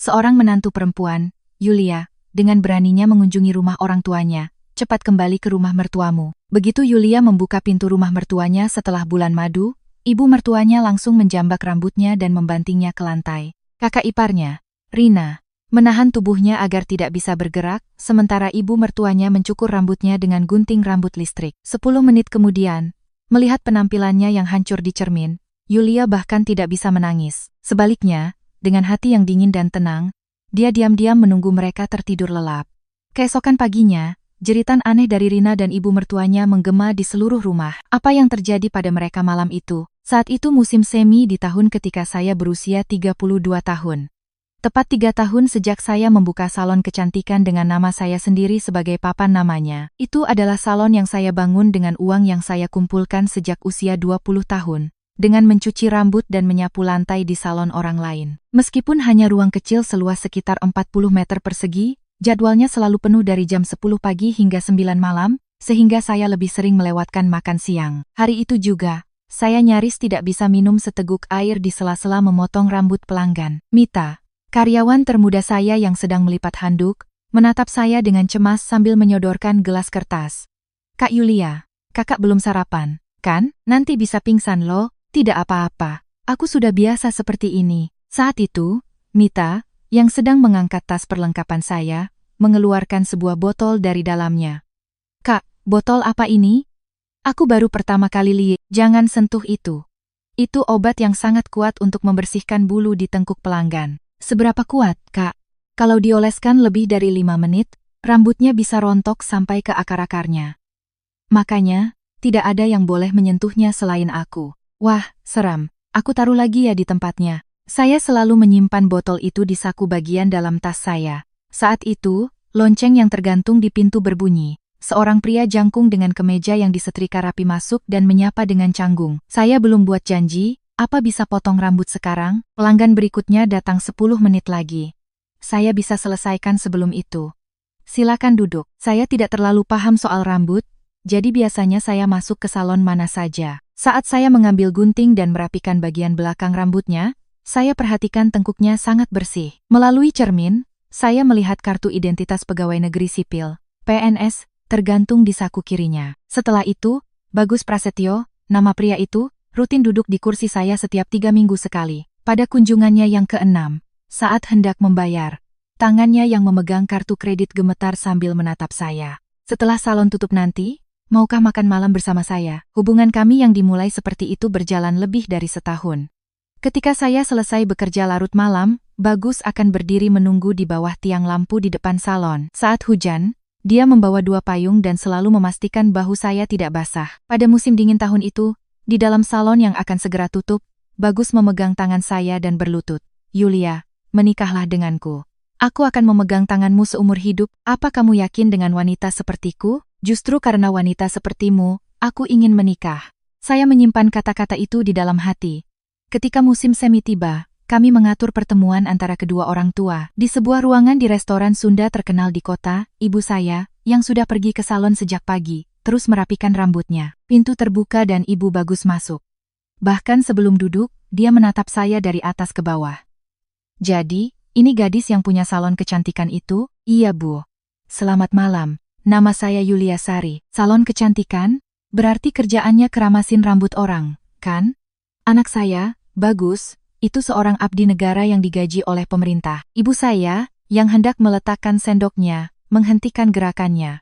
Seorang menantu perempuan, Yulia, dengan beraninya mengunjungi rumah orang tuanya. Cepat kembali ke rumah mertuamu. Begitu Yulia membuka pintu rumah mertuanya setelah bulan madu, ibu mertuanya langsung menjambak rambutnya dan membantingnya ke lantai. Kakak iparnya, Rina, menahan tubuhnya agar tidak bisa bergerak, sementara ibu mertuanya mencukur rambutnya dengan gunting rambut listrik. 10 menit kemudian, melihat penampilannya yang hancur di cermin, Yulia bahkan tidak bisa menangis. Sebaliknya, dengan hati yang dingin dan tenang, dia diam-diam menunggu mereka tertidur lelap. Keesokan paginya, jeritan aneh dari Rina dan ibu mertuanya menggema di seluruh rumah. Apa yang terjadi pada mereka malam itu? Saat itu musim semi di tahun ketika saya berusia 32 tahun. Tepat 3 tahun sejak saya membuka salon kecantikan dengan nama saya sendiri sebagai papan namanya. Itu adalah salon yang saya bangun dengan uang yang saya kumpulkan sejak usia 20 tahun. Dengan mencuci rambut dan menyapu lantai di salon orang lain. Meskipun hanya ruang kecil seluas sekitar 40 meter persegi, jadwalnya selalu penuh dari jam 10 pagi hingga 9 malam, sehingga saya lebih sering melewatkan makan siang. Hari itu juga, saya nyaris tidak bisa minum seteguk air di sela-sela memotong rambut pelanggan. Mita, karyawan termuda saya yang sedang melipat handuk, menatap saya dengan cemas sambil menyodorkan gelas kertas. Kak Yulia, kakak belum sarapan, kan? Nanti bisa pingsan loh. Tidak apa-apa, aku sudah biasa seperti ini. Saat itu, Mita, yang sedang mengangkat tas perlengkapan saya, mengeluarkan sebuah botol dari dalamnya. Kak, botol apa ini? Aku baru pertama kali lihat. Jangan sentuh itu. Itu obat yang sangat kuat untuk membersihkan bulu di tengkuk pelanggan. Seberapa kuat, Kak? Kalau dioleskan lebih dari 5 menit, rambutnya bisa rontok sampai ke akar-akarnya. Makanya, tidak ada yang boleh menyentuhnya selain aku. Wah, seram. Aku taruh lagi ya di tempatnya. Saya selalu menyimpan botol itu di saku bagian dalam tas saya. Saat itu, lonceng yang tergantung di pintu berbunyi. Seorang pria jangkung dengan kemeja yang disetrika rapi masuk dan menyapa dengan canggung. Saya belum buat janji, apa bisa potong rambut sekarang? Pelanggan berikutnya datang 10 menit lagi. Saya bisa selesaikan sebelum itu. Silakan duduk. Saya tidak terlalu paham soal rambut, jadi biasanya saya masuk ke salon mana saja. Saat saya mengambil gunting dan merapikan bagian belakang rambutnya, saya perhatikan tengkuknya sangat bersih. Melalui cermin, saya melihat kartu identitas pegawai negeri sipil, PNS, tergantung di saku kirinya. Setelah itu, Bagus Prasetyo, nama pria itu, rutin duduk di kursi saya setiap 3 minggu sekali. Pada kunjungannya yang ke-6, saat hendak membayar, tangannya yang memegang kartu kredit gemetar sambil menatap saya. Setelah salon tutup nanti, maukah makan malam bersama saya? Hubungan kami yang dimulai seperti itu berjalan lebih dari setahun. Ketika saya selesai bekerja larut malam, Bagus akan berdiri menunggu di bawah tiang lampu di depan salon. Saat hujan, dia membawa 2 payung dan selalu memastikan bahu saya tidak basah. Pada musim dingin tahun itu, di dalam salon yang akan segera tutup, Bagus memegang tangan saya dan berlutut. Yulia, menikahlah denganku. Aku akan memegang tanganmu seumur hidup. Apa kamu yakin dengan wanita sepertiku? Justru karena wanita sepertimu, aku ingin menikah. Saya menyimpan kata-kata itu di dalam hati. Ketika musim semi tiba, kami mengatur pertemuan antara kedua orang tua. Di sebuah ruangan di restoran Sunda terkenal di kota, ibu saya, yang sudah pergi ke salon sejak pagi, terus merapikan rambutnya. Pintu terbuka dan ibu Bagus masuk. Bahkan sebelum duduk, dia menatap saya dari atas ke bawah. Jadi, ini gadis yang punya salon kecantikan itu? Iya, Bu. Selamat malam. Nama saya Yulia Sari. Salon kecantikan? Berarti kerjaannya keramasin rambut orang, kan? Anak saya, Bagus, itu seorang abdi negara yang digaji oleh pemerintah. Ibu saya, yang hendak meletakkan sendoknya, menghentikan gerakannya.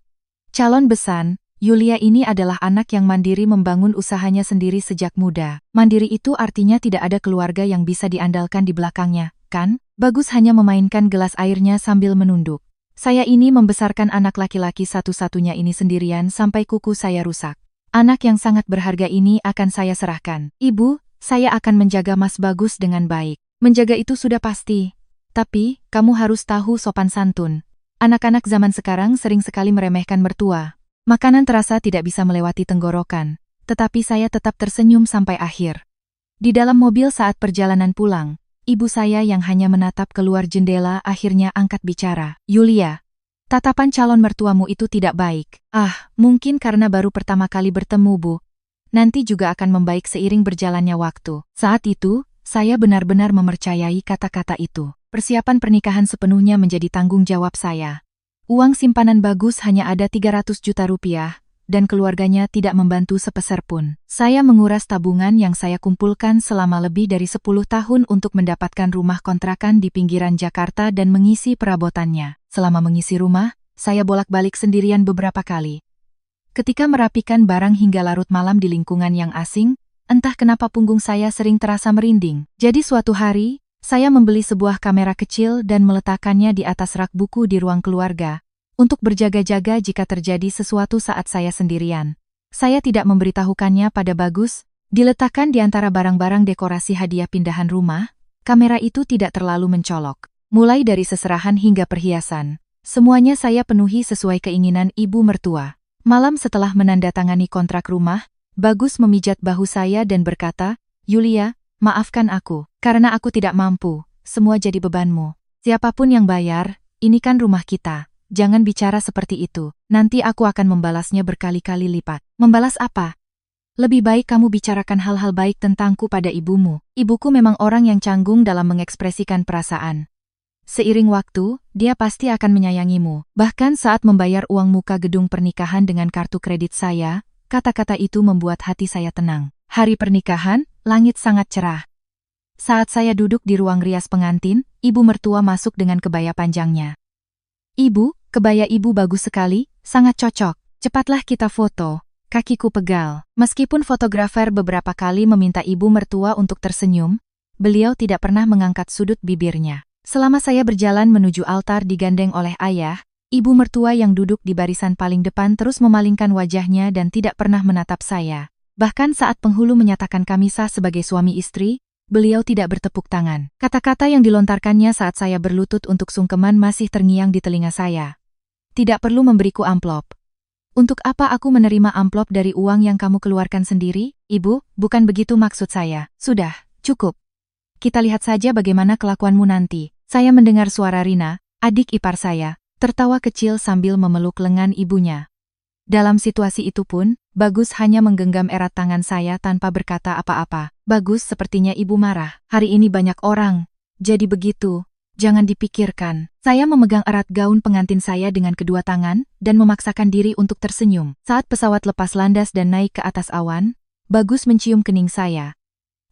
Calon besan, Yulia ini adalah anak yang mandiri membangun usahanya sendiri sejak muda. Mandiri itu artinya tidak ada keluarga yang bisa diandalkan di belakangnya, kan? Bagus hanya memainkan gelas airnya sambil menunduk. Saya ini membesarkan anak laki-laki satu-satunya ini sendirian sampai kuku saya rusak. Anak yang sangat berharga ini akan saya serahkan. Ibu, saya akan menjaga Mas Bagus dengan baik. Menjaga itu sudah pasti. Tapi, kamu harus tahu sopan santun. Anak-anak zaman sekarang sering sekali meremehkan mertua. Makanan terasa tidak bisa melewati tenggorokan. Tetapi saya tetap tersenyum sampai akhir. Di dalam mobil saat perjalanan pulang, ibu saya yang hanya menatap keluar jendela akhirnya angkat bicara. Yulia, tatapan calon mertuamu itu tidak baik. Mungkin karena baru pertama kali bertemu, Bu. Nanti juga akan membaik seiring berjalannya waktu. Saat itu, saya benar-benar mempercayai kata-kata itu. Persiapan pernikahan sepenuhnya menjadi tanggung jawab saya. Uang simpanan Bagus hanya ada 300 juta rupiah, dan keluarganya tidak membantu sepeser pun. Saya menguras tabungan yang saya kumpulkan selama lebih dari 10 tahun untuk mendapatkan rumah kontrakan di pinggiran Jakarta dan mengisi perabotannya. Selama mengisi rumah, saya bolak-balik sendirian beberapa kali. Ketika merapikan barang hingga larut malam di lingkungan yang asing, entah kenapa punggung saya sering terasa merinding. Jadi suatu hari, saya membeli sebuah kamera kecil dan meletakkannya di atas rak buku di ruang keluarga, untuk berjaga-jaga jika terjadi sesuatu saat saya sendirian. Saya tidak memberitahukannya pada Bagus, diletakkan di antara barang-barang dekorasi hadiah pindahan rumah, kamera itu tidak terlalu mencolok. Mulai dari seserahan hingga perhiasan, semuanya saya penuhi sesuai keinginan ibu mertua. Malam setelah menandatangani kontrak rumah, Bagus memijat bahu saya dan berkata, "Yulia, maafkan aku, karena aku tidak mampu, semua jadi bebanmu. Siapapun yang bayar, ini kan rumah kita. Jangan bicara seperti itu, nanti aku akan membalasnya berkali-kali lipat." "Membalas apa?" "Lebih baik kamu bicarakan hal-hal baik tentangku pada ibumu. Ibuku memang orang yang canggung dalam mengekspresikan perasaan. Seiring waktu, dia pasti akan menyayangimu." Bahkan saat membayar uang muka gedung pernikahan dengan kartu kredit saya, kata-kata itu membuat hati saya tenang. Hari pernikahan, langit sangat cerah. Saat saya duduk di ruang rias pengantin, ibu mertua masuk dengan kebaya panjangnya. "Ibu, kebaya ibu bagus sekali, sangat cocok. Cepatlah kita foto." Kakiku pegal. Meskipun fotografer beberapa kali meminta ibu mertua untuk tersenyum, beliau tidak pernah mengangkat sudut bibirnya. Selama saya berjalan menuju altar digandeng oleh ayah, ibu mertua yang duduk di barisan paling depan terus memalingkan wajahnya dan tidak pernah menatap saya. Bahkan saat penghulu menyatakan kami sah sebagai suami istri, beliau tidak bertepuk tangan. Kata-kata yang dilontarkannya saat saya berlutut untuk sungkeman masih terngiang di telinga saya. "Tidak perlu memberiku amplop." "Untuk apa aku menerima amplop dari uang yang kamu keluarkan sendiri, Ibu? Bukan begitu maksud saya." "Sudah, cukup. Kita lihat saja bagaimana kelakuanmu nanti." Saya mendengar suara Rina, adik ipar saya, tertawa kecil sambil memeluk lengan ibunya. Dalam situasi itu pun, Bagus hanya menggenggam erat tangan saya tanpa berkata apa-apa. "Bagus, sepertinya ibu marah. Hari ini banyak orang. Jadi begitu. Jangan dipikirkan." Saya memegang erat gaun pengantin saya dengan kedua tangan, dan memaksakan diri untuk tersenyum. Saat pesawat lepas landas dan naik ke atas awan, Bagus mencium kening saya.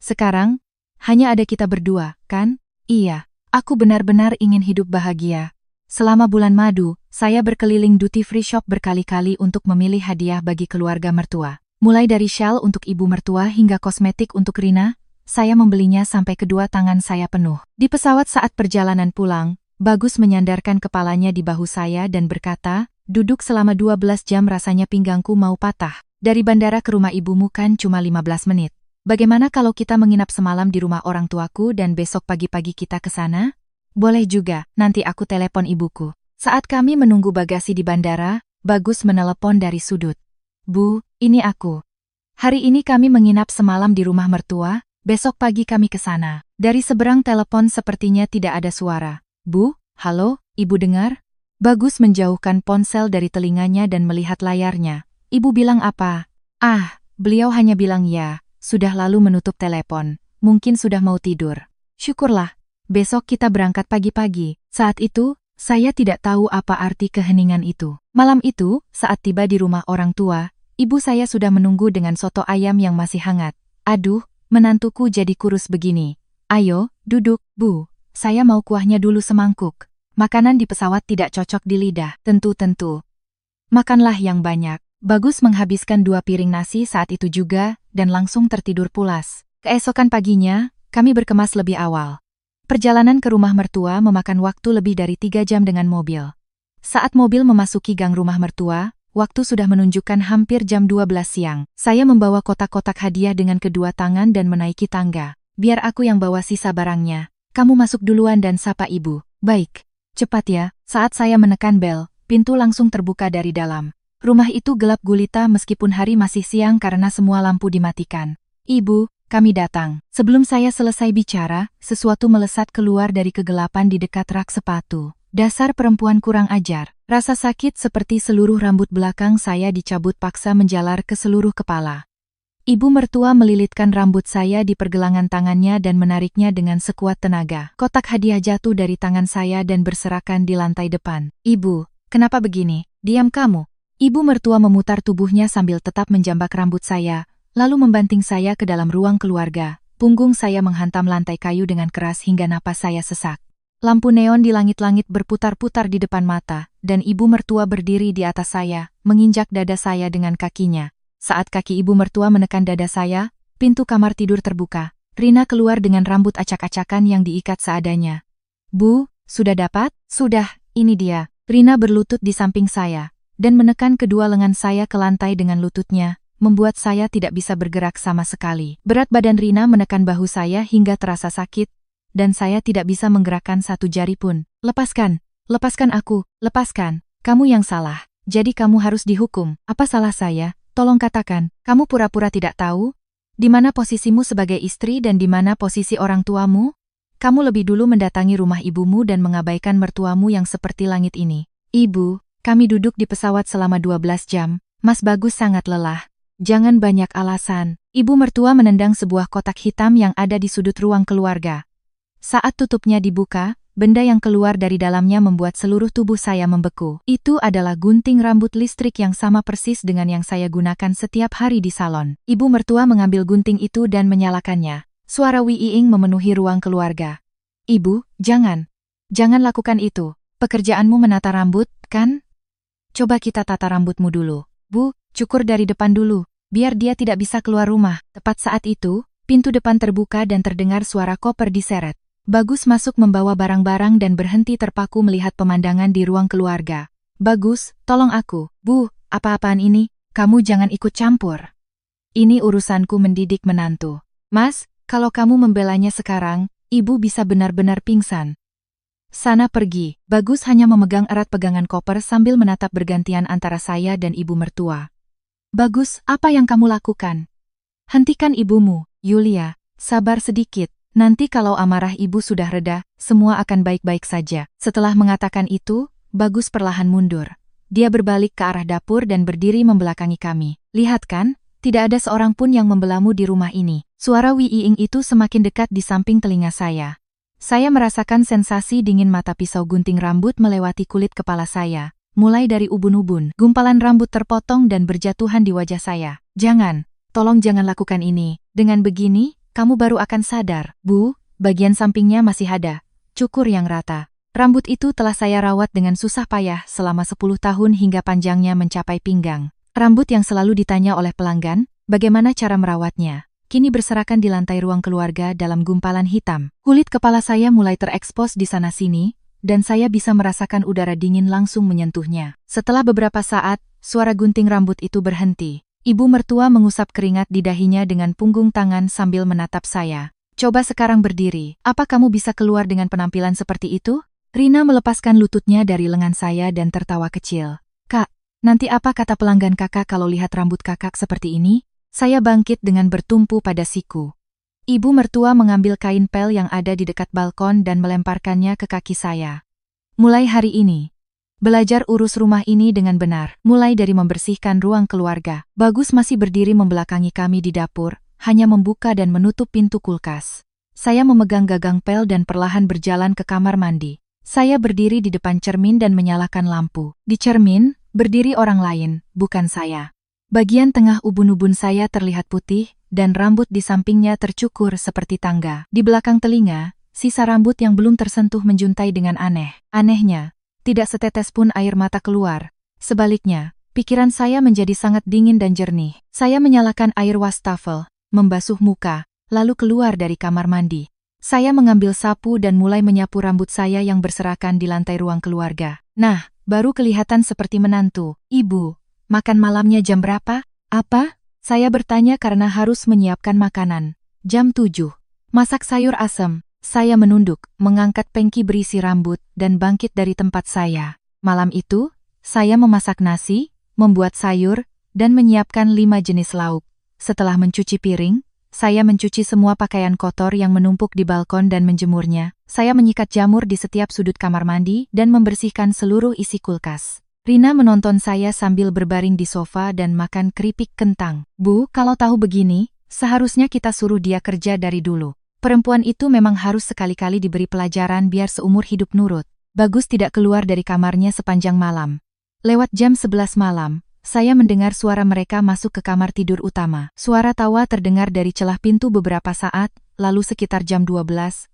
"Sekarang, hanya ada kita berdua, kan?" "Iya. Aku benar-benar ingin hidup bahagia." Selama bulan madu, saya berkeliling duty free shop berkali-kali untuk memilih hadiah bagi keluarga mertua. Mulai dari shawl untuk ibu mertua hingga kosmetik untuk Rina, saya membelinya sampai kedua tangan saya penuh. Di pesawat saat perjalanan pulang, Bagus menyandarkan kepalanya di bahu saya dan berkata, "Duduk selama 12 jam rasanya pinggangku mau patah. Dari bandara ke rumah ibumu kan cuma 15 menit. Bagaimana kalau kita menginap semalam di rumah orang tuaku dan besok pagi-pagi kita ke sana?" "Boleh juga, nanti aku telepon ibuku." Saat kami menunggu bagasi di bandara, Bagus menelepon dari sudut. "Bu, ini aku. Hari ini kami menginap semalam di rumah mertua, besok pagi kami ke sana." Dari seberang telepon sepertinya tidak ada suara. "Bu, halo, ibu dengar?" Bagus menjauhkan ponsel dari telinganya dan melihat layarnya. "Ibu bilang apa?" "Ah, beliau hanya bilang ya, sudah lalu menutup telepon. Mungkin sudah mau tidur." "Syukurlah. Besok kita berangkat pagi-pagi." Saat itu, saya tidak tahu apa arti keheningan itu. Malam itu, saat tiba di rumah orang tua, ibu saya sudah menunggu dengan soto ayam yang masih hangat. "Aduh, menantuku jadi kurus begini. Ayo, duduk, Bu. Saya mau kuahnya dulu semangkuk. Makanan di pesawat tidak cocok di lidah." "Tentu-tentu. Makanlah yang banyak." Bagus menghabiskan 2 piring nasi saat itu juga, dan langsung tertidur pulas. Keesokan paginya, kami berkemas lebih awal. Perjalanan ke rumah mertua memakan waktu lebih dari 3 jam dengan mobil. Saat mobil memasuki gang rumah mertua, waktu sudah menunjukkan hampir jam 12 siang. Saya membawa kotak-kotak hadiah dengan kedua tangan dan menaiki tangga. "Biar aku yang bawa sisa barangnya. Kamu masuk duluan dan sapa ibu." "Baik. Cepat ya." Saat saya menekan bel, pintu langsung terbuka dari dalam. Rumah itu gelap gulita meskipun hari masih siang karena semua lampu dimatikan. "Ibu, kami datang." Sebelum saya selesai bicara, sesuatu melesat keluar dari kegelapan di dekat rak sepatu. Dasar perempuan kurang ajar. Rasa sakit seperti seluruh rambut belakang saya dicabut paksa menjalar ke seluruh kepala. Ibu mertua melilitkan rambut saya di pergelangan tangannya dan menariknya dengan sekuat tenaga. Kotak hadiah jatuh dari tangan saya dan berserakan di lantai depan. Ibu, kenapa begini? Diam kamu. Ibu mertua memutar tubuhnya sambil tetap menjambak rambut saya, lalu membanting saya ke dalam ruang keluarga. Punggung saya menghantam lantai kayu dengan keras hingga napas saya sesak. Lampu neon di langit-langit berputar-putar di depan mata, dan ibu mertua berdiri di atas saya, menginjak dada saya dengan kakinya. Saat kaki ibu mertua menekan dada saya, pintu kamar tidur terbuka. Rina keluar dengan rambut acak-acakan yang diikat seadanya. Bu, sudah dapat? Sudah, ini dia. Rina berlutut di samping saya, dan menekan kedua lengan saya ke lantai dengan lututnya, membuat saya tidak bisa bergerak sama sekali. Berat badan Rina menekan bahu saya hingga terasa sakit, dan saya tidak bisa menggerakkan satu jari pun. Lepaskan, lepaskan aku, lepaskan. Kamu yang salah, jadi kamu harus dihukum. Apa salah saya? Tolong katakan, kamu pura-pura tidak tahu? Di mana posisimu sebagai istri dan di mana posisi orang tuamu? Kamu lebih dulu mendatangi rumah ibumu dan mengabaikan mertuamu yang seperti langit ini. Ibu, kami duduk di pesawat selama 12 jam. Mas Bagus sangat lelah. Jangan banyak alasan. Ibu mertua menendang sebuah kotak hitam yang ada di sudut ruang keluarga. Saat tutupnya dibuka, benda yang keluar dari dalamnya membuat seluruh tubuh saya membeku. Itu adalah gunting rambut listrik yang sama persis dengan yang saya gunakan setiap hari di salon. Ibu mertua mengambil gunting itu dan menyalakannya. Suara Wi Iing memenuhi ruang keluarga. Ibu, jangan. Jangan lakukan itu. Pekerjaanmu menata rambut, kan? Coba kita tata rambutmu dulu. Bu, cukur dari depan dulu, biar dia tidak bisa keluar rumah. Tepat saat itu, pintu depan terbuka dan terdengar suara koper diseret. Bagus masuk membawa barang-barang dan berhenti terpaku melihat pemandangan di ruang keluarga. Bagus, tolong aku. Bu, apa-apaan ini? Kamu jangan ikut campur. Ini urusanku mendidik menantu. Mas, kalau kamu membelanya sekarang, ibu bisa benar-benar pingsan. Sana pergi. Bagus hanya memegang erat pegangan koper sambil menatap bergantian antara saya dan ibu mertua. Bagus, apa yang kamu lakukan? Hentikan ibumu, Yulia. Sabar sedikit. Nanti kalau amarah ibu sudah reda, semua akan baik-baik saja. Setelah mengatakan itu, Bagus perlahan mundur. Dia berbalik ke arah dapur dan berdiri membelakangi kami. Lihat kan, tidak ada seorang pun yang membelamu di rumah ini. Suara Wi Iing itu semakin dekat di samping telinga saya. Saya merasakan sensasi dingin mata pisau gunting rambut melewati kulit kepala saya, mulai dari ubun-ubun. Gumpalan rambut terpotong dan berjatuhan di wajah saya. Jangan, tolong jangan lakukan ini. Dengan begini, kamu baru akan sadar. Bu, bagian sampingnya masih ada. Cukur yang rata. Rambut itu telah saya rawat dengan susah payah selama 10 tahun hingga panjangnya mencapai pinggang. Rambut yang selalu ditanya oleh pelanggan, bagaimana cara merawatnya, kini berserakan di lantai ruang keluarga dalam gumpalan hitam. Kulit kepala saya mulai terekspos di sana-sini, dan saya bisa merasakan udara dingin langsung menyentuhnya. Setelah beberapa saat, suara gunting rambut itu berhenti. Ibu mertua mengusap keringat di dahinya dengan punggung tangan sambil menatap saya. Coba sekarang berdiri. Apa kamu bisa keluar dengan penampilan seperti itu? Rina melepaskan lututnya dari lengan saya dan tertawa kecil. Kak, nanti apa kata pelanggan kakak kalau lihat rambut kakak seperti ini? Saya bangkit dengan bertumpu pada siku. Ibu mertua mengambil kain pel yang ada di dekat balkon dan melemparkannya ke kaki saya. Mulai hari ini, belajar urus rumah ini dengan benar, mulai dari membersihkan ruang keluarga. Bagus masih berdiri membelakangi kami di dapur, hanya membuka dan menutup pintu kulkas. Saya memegang gagang pel dan perlahan berjalan ke kamar mandi. Saya berdiri di depan cermin dan menyalakan lampu. Di cermin, berdiri orang lain, bukan saya. Bagian tengah ubun-ubun saya terlihat putih, dan rambut di sampingnya tercukur seperti tangga. Di belakang telinga, sisa rambut yang belum tersentuh menjuntai dengan aneh. Anehnya, tidak setetes pun air mata keluar. Sebaliknya, pikiran saya menjadi sangat dingin dan jernih. Saya menyalakan air wastafel, membasuh muka, lalu keluar dari kamar mandi. Saya mengambil sapu dan mulai menyapu rambut saya yang berserakan di lantai ruang keluarga. Nah, baru kelihatan seperti menantu. Ibu, makan malamnya jam berapa? Apa? Saya bertanya karena harus menyiapkan makanan. Jam 7. Masak sayur asem. Saya menunduk, mengangkat pengki berisi rambut, dan bangkit dari tempat saya. Malam itu, saya memasak nasi, membuat sayur, dan menyiapkan 5 jenis lauk. Setelah mencuci piring, saya mencuci semua pakaian kotor yang menumpuk di balkon dan menjemurnya. Saya menyikat jamur di setiap sudut kamar mandi dan membersihkan seluruh isi kulkas. Rina menonton saya sambil berbaring di sofa dan makan keripik kentang. Bu, kalau tahu begini, seharusnya kita suruh dia kerja dari dulu. Perempuan itu memang harus sekali-kali diberi pelajaran biar seumur hidup nurut. Bagus tidak keluar dari kamarnya sepanjang malam. Lewat jam 11 malam, saya mendengar suara mereka masuk ke kamar tidur utama. Suara tawa terdengar dari celah pintu beberapa saat, lalu sekitar jam 12,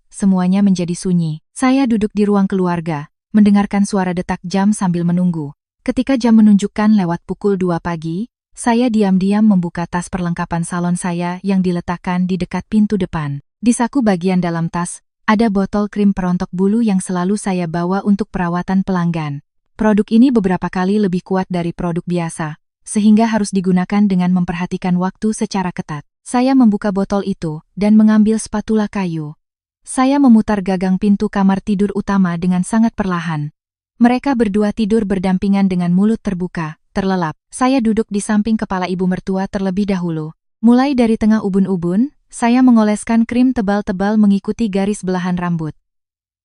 semuanya menjadi sunyi. Saya duduk di ruang keluarga, mendengarkan suara detak jam sambil menunggu. Ketika jam menunjukkan lewat pukul 2 pagi, saya diam-diam membuka tas perlengkapan salon saya yang diletakkan di dekat pintu depan. Di saku bagian dalam tas, ada botol krim perontok bulu yang selalu saya bawa untuk perawatan pelanggan. Produk ini beberapa kali lebih kuat dari produk biasa, sehingga harus digunakan dengan memperhatikan waktu secara ketat. Saya membuka botol itu dan mengambil spatula kayu. Saya memutar gagang pintu kamar tidur utama dengan sangat perlahan. Mereka berdua tidur berdampingan dengan mulut terbuka, terlelap. Saya duduk di samping kepala ibu mertua terlebih dahulu. Mulai dari tengah ubun-ubun, saya mengoleskan krim tebal-tebal mengikuti garis belahan rambut.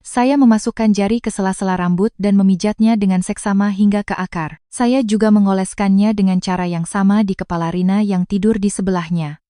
Saya memasukkan jari ke sela-sela rambut dan memijatnya dengan seksama hingga ke akar. Saya juga mengoleskannya dengan cara yang sama di kepala Rina yang tidur di sebelahnya.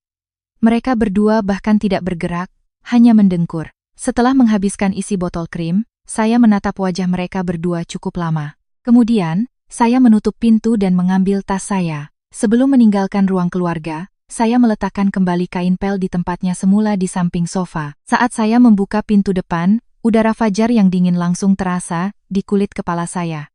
Mereka berdua bahkan tidak bergerak, hanya mendengkur. Setelah menghabiskan isi botol krim, saya menatap wajah mereka berdua cukup lama. Kemudian, saya menutup pintu dan mengambil tas saya. Sebelum meninggalkan ruang keluarga, saya meletakkan kembali kain pel di tempatnya semula di samping sofa. Saat saya membuka pintu depan, udara fajar yang dingin langsung terasa di kulit kepala saya.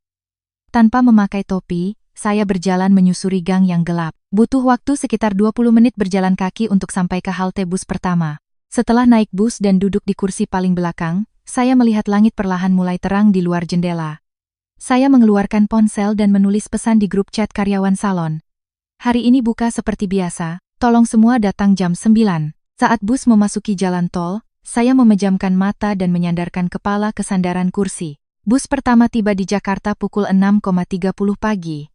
Tanpa memakai topi, saya berjalan menyusuri gang yang gelap. Butuh waktu sekitar 20 menit berjalan kaki untuk sampai ke halte bus pertama. Setelah naik bus dan duduk di kursi paling belakang, saya melihat langit perlahan mulai terang di luar jendela. Saya mengeluarkan ponsel dan menulis pesan di grup chat karyawan salon. Hari ini buka seperti biasa, tolong semua datang jam 9. Saat bus memasuki jalan tol, saya memejamkan mata dan menyandarkan kepala ke sandaran kursi. Bus pertama tiba di Jakarta pukul 6.30 pagi.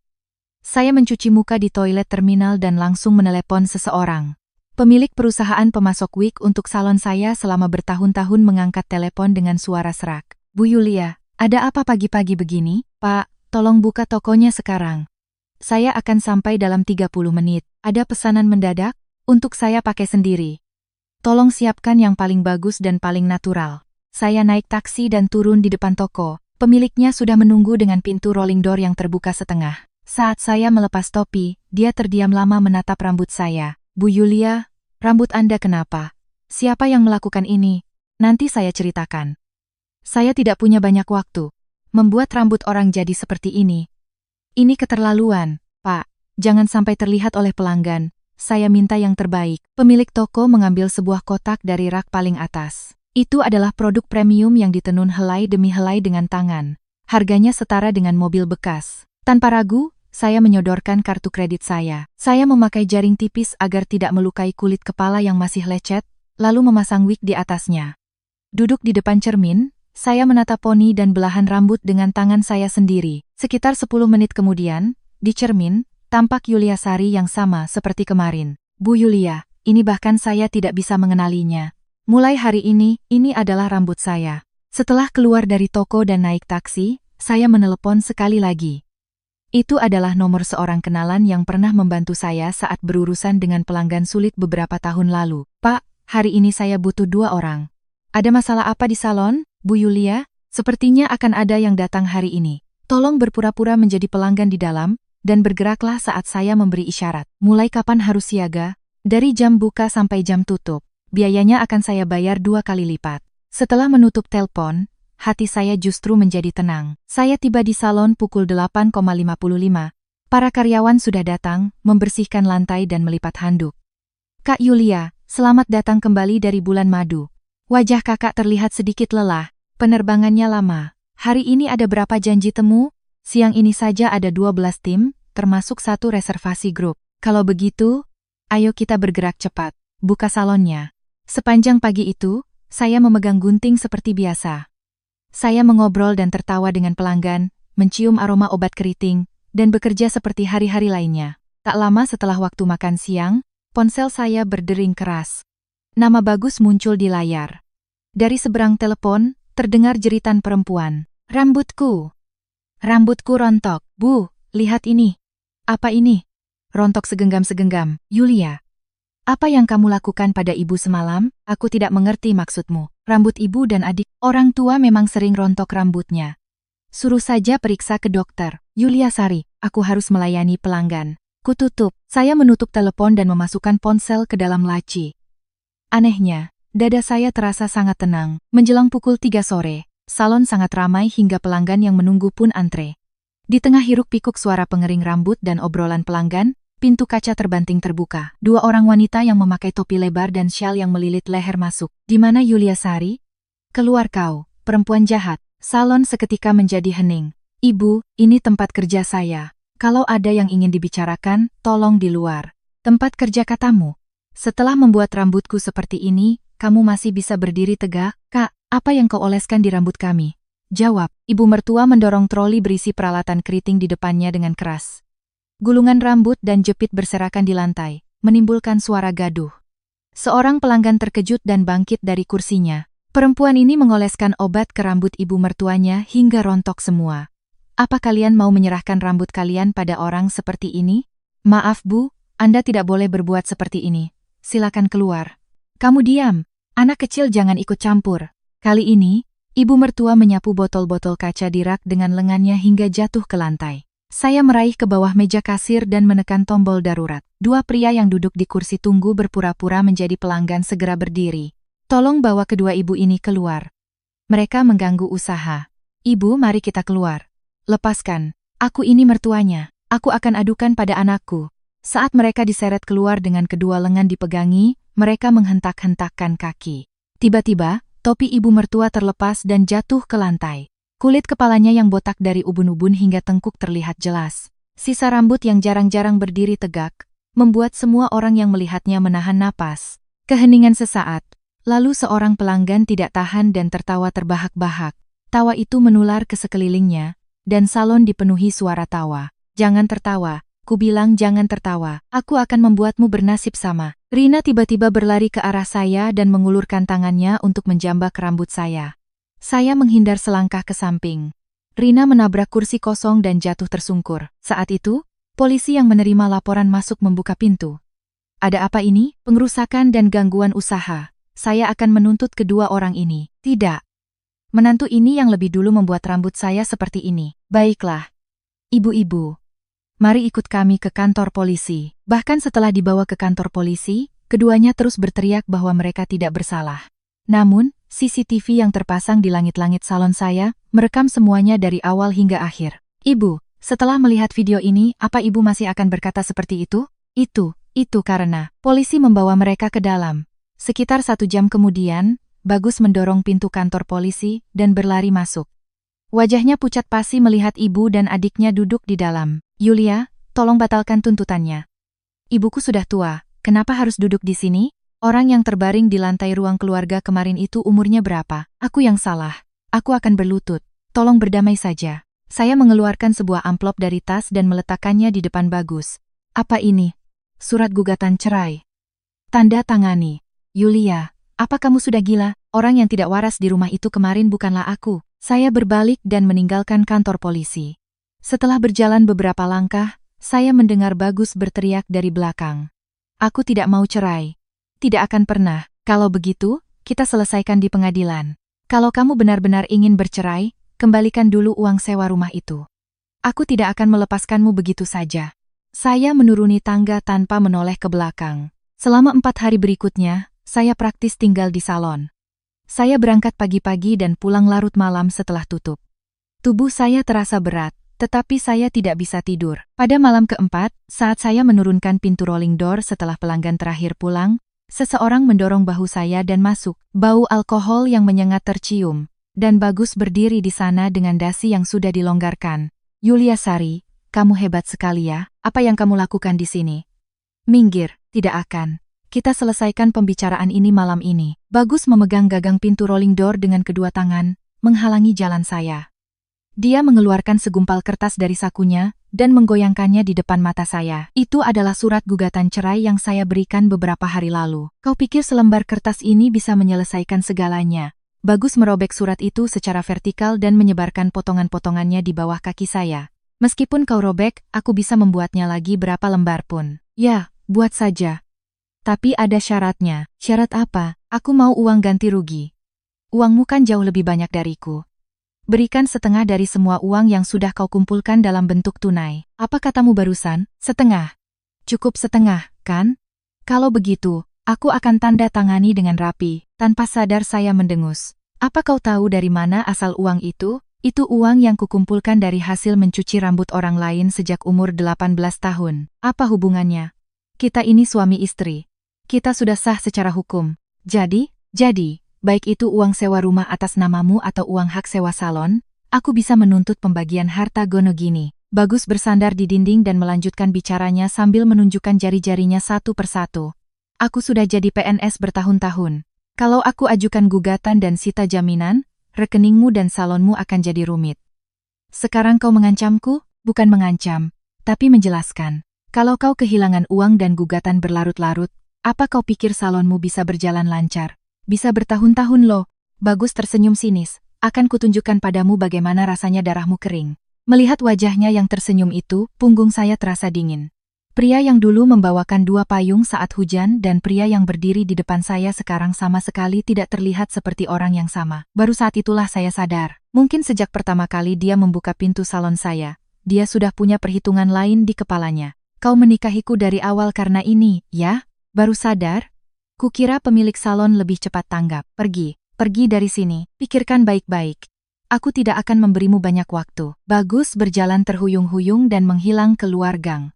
Saya mencuci muka di toilet terminal dan langsung menelepon seseorang. Pemilik perusahaan pemasok wig untuk salon saya selama bertahun-tahun mengangkat telepon dengan suara serak. Bu Yulia, ada apa pagi-pagi begini? Pak, tolong buka tokonya sekarang. Saya akan sampai dalam 30 menit. Ada pesanan mendadak? Untuk saya pakai sendiri. Tolong siapkan yang paling bagus dan paling natural. Saya naik taksi dan turun di depan toko. Pemiliknya sudah menunggu dengan pintu rolling door yang terbuka setengah. Saat saya melepas topi, dia terdiam lama menatap rambut saya. Bu Yulia, rambut Anda kenapa? Siapa yang melakukan ini? Nanti saya ceritakan. Saya tidak punya banyak waktu. Membuat rambut orang jadi seperti ini. Ini keterlaluan, Pak. Jangan sampai terlihat oleh pelanggan. Saya minta yang terbaik. Pemilik toko mengambil sebuah kotak dari rak paling atas. Itu adalah produk premium yang ditenun helai demi helai dengan tangan. Harganya setara dengan mobil bekas. Tanpa ragu, saya menyodorkan kartu kredit saya. Saya memakai jaring tipis agar tidak melukai kulit kepala yang masih lecet, lalu memasang wig di atasnya. Duduk di depan cermin, saya menatap poni dan belahan rambut dengan tangan saya sendiri. Sekitar 10 menit kemudian, di cermin, tampak Yulia Sari yang sama seperti kemarin. Bu Yulia, ini bahkan saya tidak bisa mengenalinya. Mulai hari ini adalah rambut saya. Setelah keluar dari toko dan naik taksi, saya menelepon sekali lagi. Itu adalah nomor seorang kenalan yang pernah membantu saya saat berurusan dengan pelanggan sulit beberapa tahun lalu. Pak, hari ini saya butuh 2 orang. Ada masalah apa di salon, Bu Yulia? Sepertinya akan ada yang datang hari ini. Tolong berpura-pura menjadi pelanggan di dalam, dan bergeraklah saat saya memberi isyarat. Mulai kapan harus siaga? Dari jam buka sampai jam tutup. Biayanya akan saya bayar 2 kali lipat. Setelah menutup telepon, hati saya justru menjadi tenang. Saya tiba di salon pukul 8.55. Para karyawan sudah datang, membersihkan lantai dan melipat handuk. Kak Yulia, selamat datang kembali dari bulan madu. Wajah kakak terlihat sedikit lelah, penerbangannya lama. Hari ini ada berapa janji temu? Siang ini saja ada 12 tim, termasuk 1 reservasi grup. Kalau begitu, ayo kita bergerak cepat, buka salonnya. Sepanjang pagi itu, saya memegang gunting seperti biasa. Saya mengobrol dan tertawa dengan pelanggan, mencium aroma obat keriting, dan bekerja seperti hari-hari lainnya. Tak lama setelah waktu makan siang, ponsel saya berdering keras. Nama bagus muncul di layar. Dari seberang telepon, terdengar jeritan perempuan. Rambutku. Rambutku rontok. Bu, lihat ini. Apa ini? Rontok segenggam-segenggam. Yulia. Apa yang kamu lakukan pada ibu semalam? Aku tidak mengerti maksudmu. Rambut ibu dan adik. Orang tua memang sering rontok rambutnya. Suruh saja periksa ke dokter. Yulia Sari, aku harus melayani pelanggan. Kututup. Saya menutup telepon dan memasukkan ponsel ke dalam laci. Anehnya, dada saya terasa sangat tenang. Menjelang pukul 3 sore, salon sangat ramai hingga pelanggan yang menunggu pun antre. Di tengah hiruk-pikuk suara pengering rambut dan obrolan pelanggan, pintu kaca terbanting terbuka. 2 orang wanita yang memakai topi lebar dan syal yang melilit leher masuk. Di mana Yulia Sari? Keluar kau, perempuan jahat. Salon seketika menjadi hening. Ibu, ini tempat kerja saya. Kalau ada yang ingin dibicarakan, tolong di luar. Tempat kerja katamu. Setelah membuat rambutku seperti ini, kamu masih bisa berdiri tegak? Kak, apa yang kau oleskan di rambut kami? Jawab, ibu mertua mendorong troli berisi peralatan keriting di depannya dengan keras. Gulungan rambut dan jepit berserakan di lantai, menimbulkan suara gaduh. Seorang pelanggan terkejut dan bangkit dari kursinya. Perempuan ini mengoleskan obat ke rambut ibu mertuanya hingga rontok semua. Apa kalian mau menyerahkan rambut kalian pada orang seperti ini? Maaf Bu, Anda tidak boleh berbuat seperti ini. Silakan keluar. Kamu diam. Anak kecil jangan ikut campur. Kali ini, ibu mertua menyapu botol-botol kaca di rak dengan lengannya hingga jatuh ke lantai. Saya meraih ke bawah meja kasir dan menekan tombol darurat. 2 pria yang duduk di kursi tunggu berpura-pura menjadi pelanggan segera berdiri. Tolong bawa kedua ibu ini keluar. Mereka mengganggu usaha. Ibu, mari kita keluar. Lepaskan. Aku ini mertuanya. Aku akan adukan pada anakku. Saat mereka diseret keluar dengan kedua lengan dipegangi, mereka menghentak-hentakkan kaki. Tiba-tiba, topi ibu mertua terlepas dan jatuh ke lantai. Kulit kepalanya yang botak dari ubun-ubun hingga tengkuk terlihat jelas. Sisa rambut yang jarang-jarang berdiri tegak, membuat semua orang yang melihatnya menahan napas. Keheningan sesaat, lalu seorang pelanggan tidak tahan dan tertawa terbahak-bahak. Tawa itu menular ke sekelilingnya, dan salon dipenuhi suara tawa. Jangan tertawa, ku bilang jangan tertawa, aku akan membuatmu bernasib sama. Rina tiba-tiba berlari ke arah saya dan mengulurkan tangannya untuk menjambak rambut saya. Saya menghindar selangkah ke samping. Rina menabrak kursi kosong dan jatuh tersungkur. Saat itu, polisi yang menerima laporan masuk membuka pintu. Ada apa ini? Pengerusakan dan gangguan usaha. Saya akan menuntut kedua orang ini. Tidak. Menantu ini yang lebih dulu membuat rambut saya seperti ini. Baiklah. Ibu-ibu, mari ikut kami ke kantor polisi. Bahkan setelah dibawa ke kantor polisi, keduanya terus berteriak bahwa mereka tidak bersalah. Namun, CCTV yang terpasang di langit-langit salon saya, merekam semuanya dari awal hingga akhir. Ibu, setelah melihat video ini, apa ibu masih akan berkata seperti itu? Itu karena polisi membawa mereka ke dalam. Sekitar 1 jam kemudian, Bagus mendorong pintu kantor polisi dan berlari masuk. Wajahnya pucat pasi melihat ibu dan adiknya duduk di dalam. Yulia, tolong batalkan tuntutannya. Ibuku sudah tua, kenapa harus duduk di sini? Orang yang terbaring di lantai ruang keluarga kemarin itu umurnya berapa? Aku yang salah. Aku akan berlutut. Tolong berdamai saja. Saya mengeluarkan sebuah amplop dari tas dan meletakkannya di depan Bagus. Apa ini? Surat gugatan cerai. Tanda tangani. Yulia, apa kamu sudah gila? Orang yang tidak waras di rumah itu kemarin bukanlah aku. Saya berbalik dan meninggalkan kantor polisi. Setelah berjalan beberapa langkah, saya mendengar Bagus berteriak dari belakang. Aku tidak mau cerai. Tidak akan pernah. Kalau begitu, kita selesaikan di pengadilan. Kalau kamu benar-benar ingin bercerai, kembalikan dulu uang sewa rumah itu. Aku tidak akan melepaskanmu begitu saja. Saya menuruni tangga tanpa menoleh ke belakang. Selama 4 hari berikutnya, saya praktis tinggal di salon. Saya berangkat pagi-pagi dan pulang larut malam setelah tutup. Tubuh saya terasa berat, tetapi saya tidak bisa tidur. Pada malam keempat, saat saya menurunkan pintu rolling door setelah pelanggan terakhir pulang, seseorang mendorong bahu saya dan masuk. Bau alkohol yang menyengat tercium, dan Bagus berdiri di sana dengan dasi yang sudah dilonggarkan. Yulia Sari, kamu hebat sekali ya. Apa yang kamu lakukan di sini? Minggir, tidak akan. Kita selesaikan pembicaraan ini malam ini. Bagus memegang gagang pintu rolling door dengan kedua tangan, menghalangi jalan saya. Dia mengeluarkan segumpal kertas dari sakunya dan menggoyangkannya di depan mata saya. Itu adalah surat gugatan cerai yang saya berikan beberapa hari lalu. Kau pikir selembar kertas ini bisa menyelesaikan segalanya? Bagus merobek surat itu secara vertikal dan menyebarkan potongan-potongannya di bawah kaki saya. Meskipun kau robek, aku bisa membuatnya lagi berapa lembar pun. Ya, buat saja. Tapi ada syaratnya. Syarat apa? Aku mau uang ganti rugi. Uangmu kan jauh lebih banyak dariku. Berikan setengah dari semua uang yang sudah kau kumpulkan dalam bentuk tunai. Apa katamu barusan? Setengah. Cukup setengah, kan? Kalau begitu, aku akan tanda tangani dengan rapi. Tanpa sadar saya mendengus. Apa kau tahu dari mana asal uang itu? Itu uang yang kukumpulkan dari hasil mencuci rambut orang lain sejak umur 18 tahun. Apa hubungannya? Kita ini suami istri. Kita sudah sah secara hukum. Jadi, baik itu uang sewa rumah atas namamu atau uang hak sewa salon, aku bisa menuntut pembagian harta gono gini. Bagus bersandar di dinding dan melanjutkan bicaranya sambil menunjukkan jari-jarinya satu persatu. Aku sudah jadi PNS bertahun-tahun. Kalau aku ajukan gugatan dan sita jaminan, rekeningmu dan salonmu akan jadi rumit. Sekarang kau mengancamku? Bukan mengancam, tapi menjelaskan. Kalau kau kehilangan uang dan gugatan berlarut-larut, apa kau pikir salonmu bisa berjalan lancar? Bisa bertahun-tahun loh. Bagus tersenyum sinis. Akan kutunjukkan padamu bagaimana rasanya darahmu kering. Melihat wajahnya yang tersenyum itu, punggung saya terasa dingin. Pria yang dulu membawakan 2 payung saat hujan dan pria yang berdiri di depan saya sekarang sama sekali tidak terlihat seperti orang yang sama. Baru saat itulah saya sadar. Mungkin sejak pertama kali dia membuka pintu salon saya, dia sudah punya perhitungan lain di kepalanya. Kau menikahiku dari awal karena ini, ya? Baru sadar? Kukira pemilik salon lebih cepat tanggap. Pergi dari sini. Pikirkan baik-baik. Aku tidak akan memberimu banyak waktu. Bagus berjalan terhuyung-huyung dan menghilang keluar gang.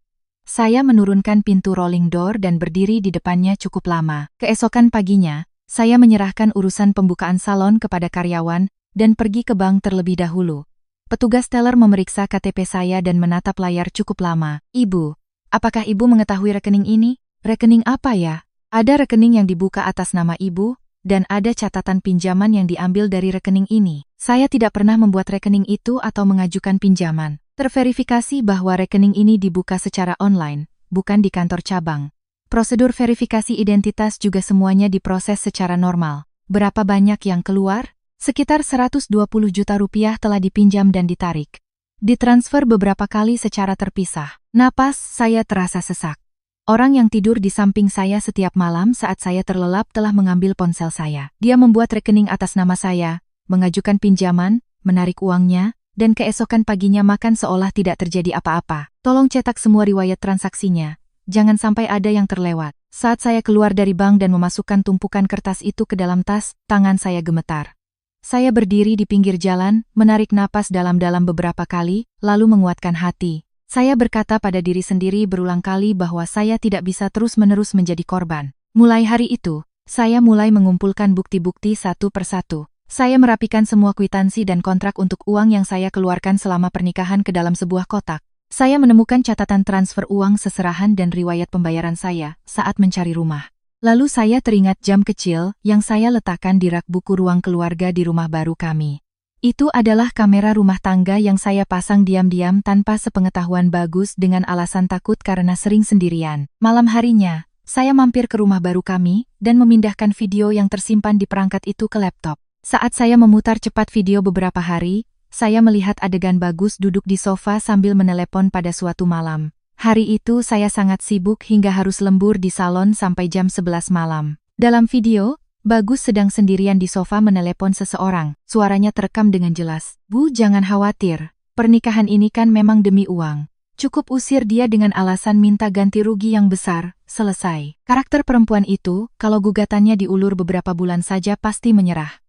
Saya menurunkan pintu rolling door dan berdiri di depannya cukup lama. Keesokan paginya, saya menyerahkan urusan pembukaan salon kepada karyawan dan pergi ke bank terlebih dahulu. Petugas teller memeriksa KTP saya dan menatap layar cukup lama. Ibu, apakah ibu mengetahui rekening ini? Rekening apa ya? Ada rekening yang dibuka atas nama ibu, dan ada catatan pinjaman yang diambil dari rekening ini. Saya tidak pernah membuat rekening itu atau mengajukan pinjaman. Terverifikasi bahwa rekening ini dibuka secara online, bukan di kantor cabang. Prosedur verifikasi identitas juga semuanya diproses secara normal. Berapa banyak yang keluar? Sekitar 120 juta rupiah telah dipinjam dan ditarik. Ditransfer beberapa kali secara terpisah. Napas saya terasa sesak. Orang yang tidur di samping saya setiap malam saat saya terlelap telah mengambil ponsel saya. Dia membuat rekening atas nama saya, mengajukan pinjaman, menarik uangnya, dan keesokan paginya makan seolah tidak terjadi apa-apa. Tolong cetak semua riwayat transaksinya. Jangan sampai ada yang terlewat. Saat saya keluar dari bank dan memasukkan tumpukan kertas itu ke dalam tas, tangan saya gemetar. Saya berdiri di pinggir jalan, menarik napas dalam-dalam beberapa kali, lalu menguatkan hati. Saya berkata pada diri sendiri berulang kali bahwa saya tidak bisa terus-menerus menjadi korban. Mulai hari itu, saya mulai mengumpulkan bukti-bukti satu persatu. Saya merapikan semua kwitansi dan kontrak untuk uang yang saya keluarkan selama pernikahan ke dalam sebuah kotak. Saya menemukan catatan transfer uang seserahan dan riwayat pembayaran saya saat mencari rumah. Lalu saya teringat jam kecil yang saya letakkan di rak buku ruang keluarga di rumah baru kami. Itu adalah kamera rumah tangga yang saya pasang diam-diam tanpa sepengetahuan Bagus dengan alasan takut karena sering sendirian. Malam harinya, saya mampir ke rumah baru kami dan memindahkan video yang tersimpan di perangkat itu ke laptop. Saat saya memutar cepat video beberapa hari, saya melihat adegan Bagus duduk di sofa sambil menelepon pada suatu malam. Hari itu saya sangat sibuk hingga harus lembur di salon sampai jam 11 malam. Dalam video, Bagus sedang sendirian di sofa menelepon seseorang. Suaranya terekam dengan jelas. Bu, jangan khawatir. Pernikahan ini kan memang demi uang. Cukup usir dia dengan alasan minta ganti rugi yang besar. Selesai. Karakter perempuan itu, kalau gugatannya diulur beberapa bulan saja pasti menyerah.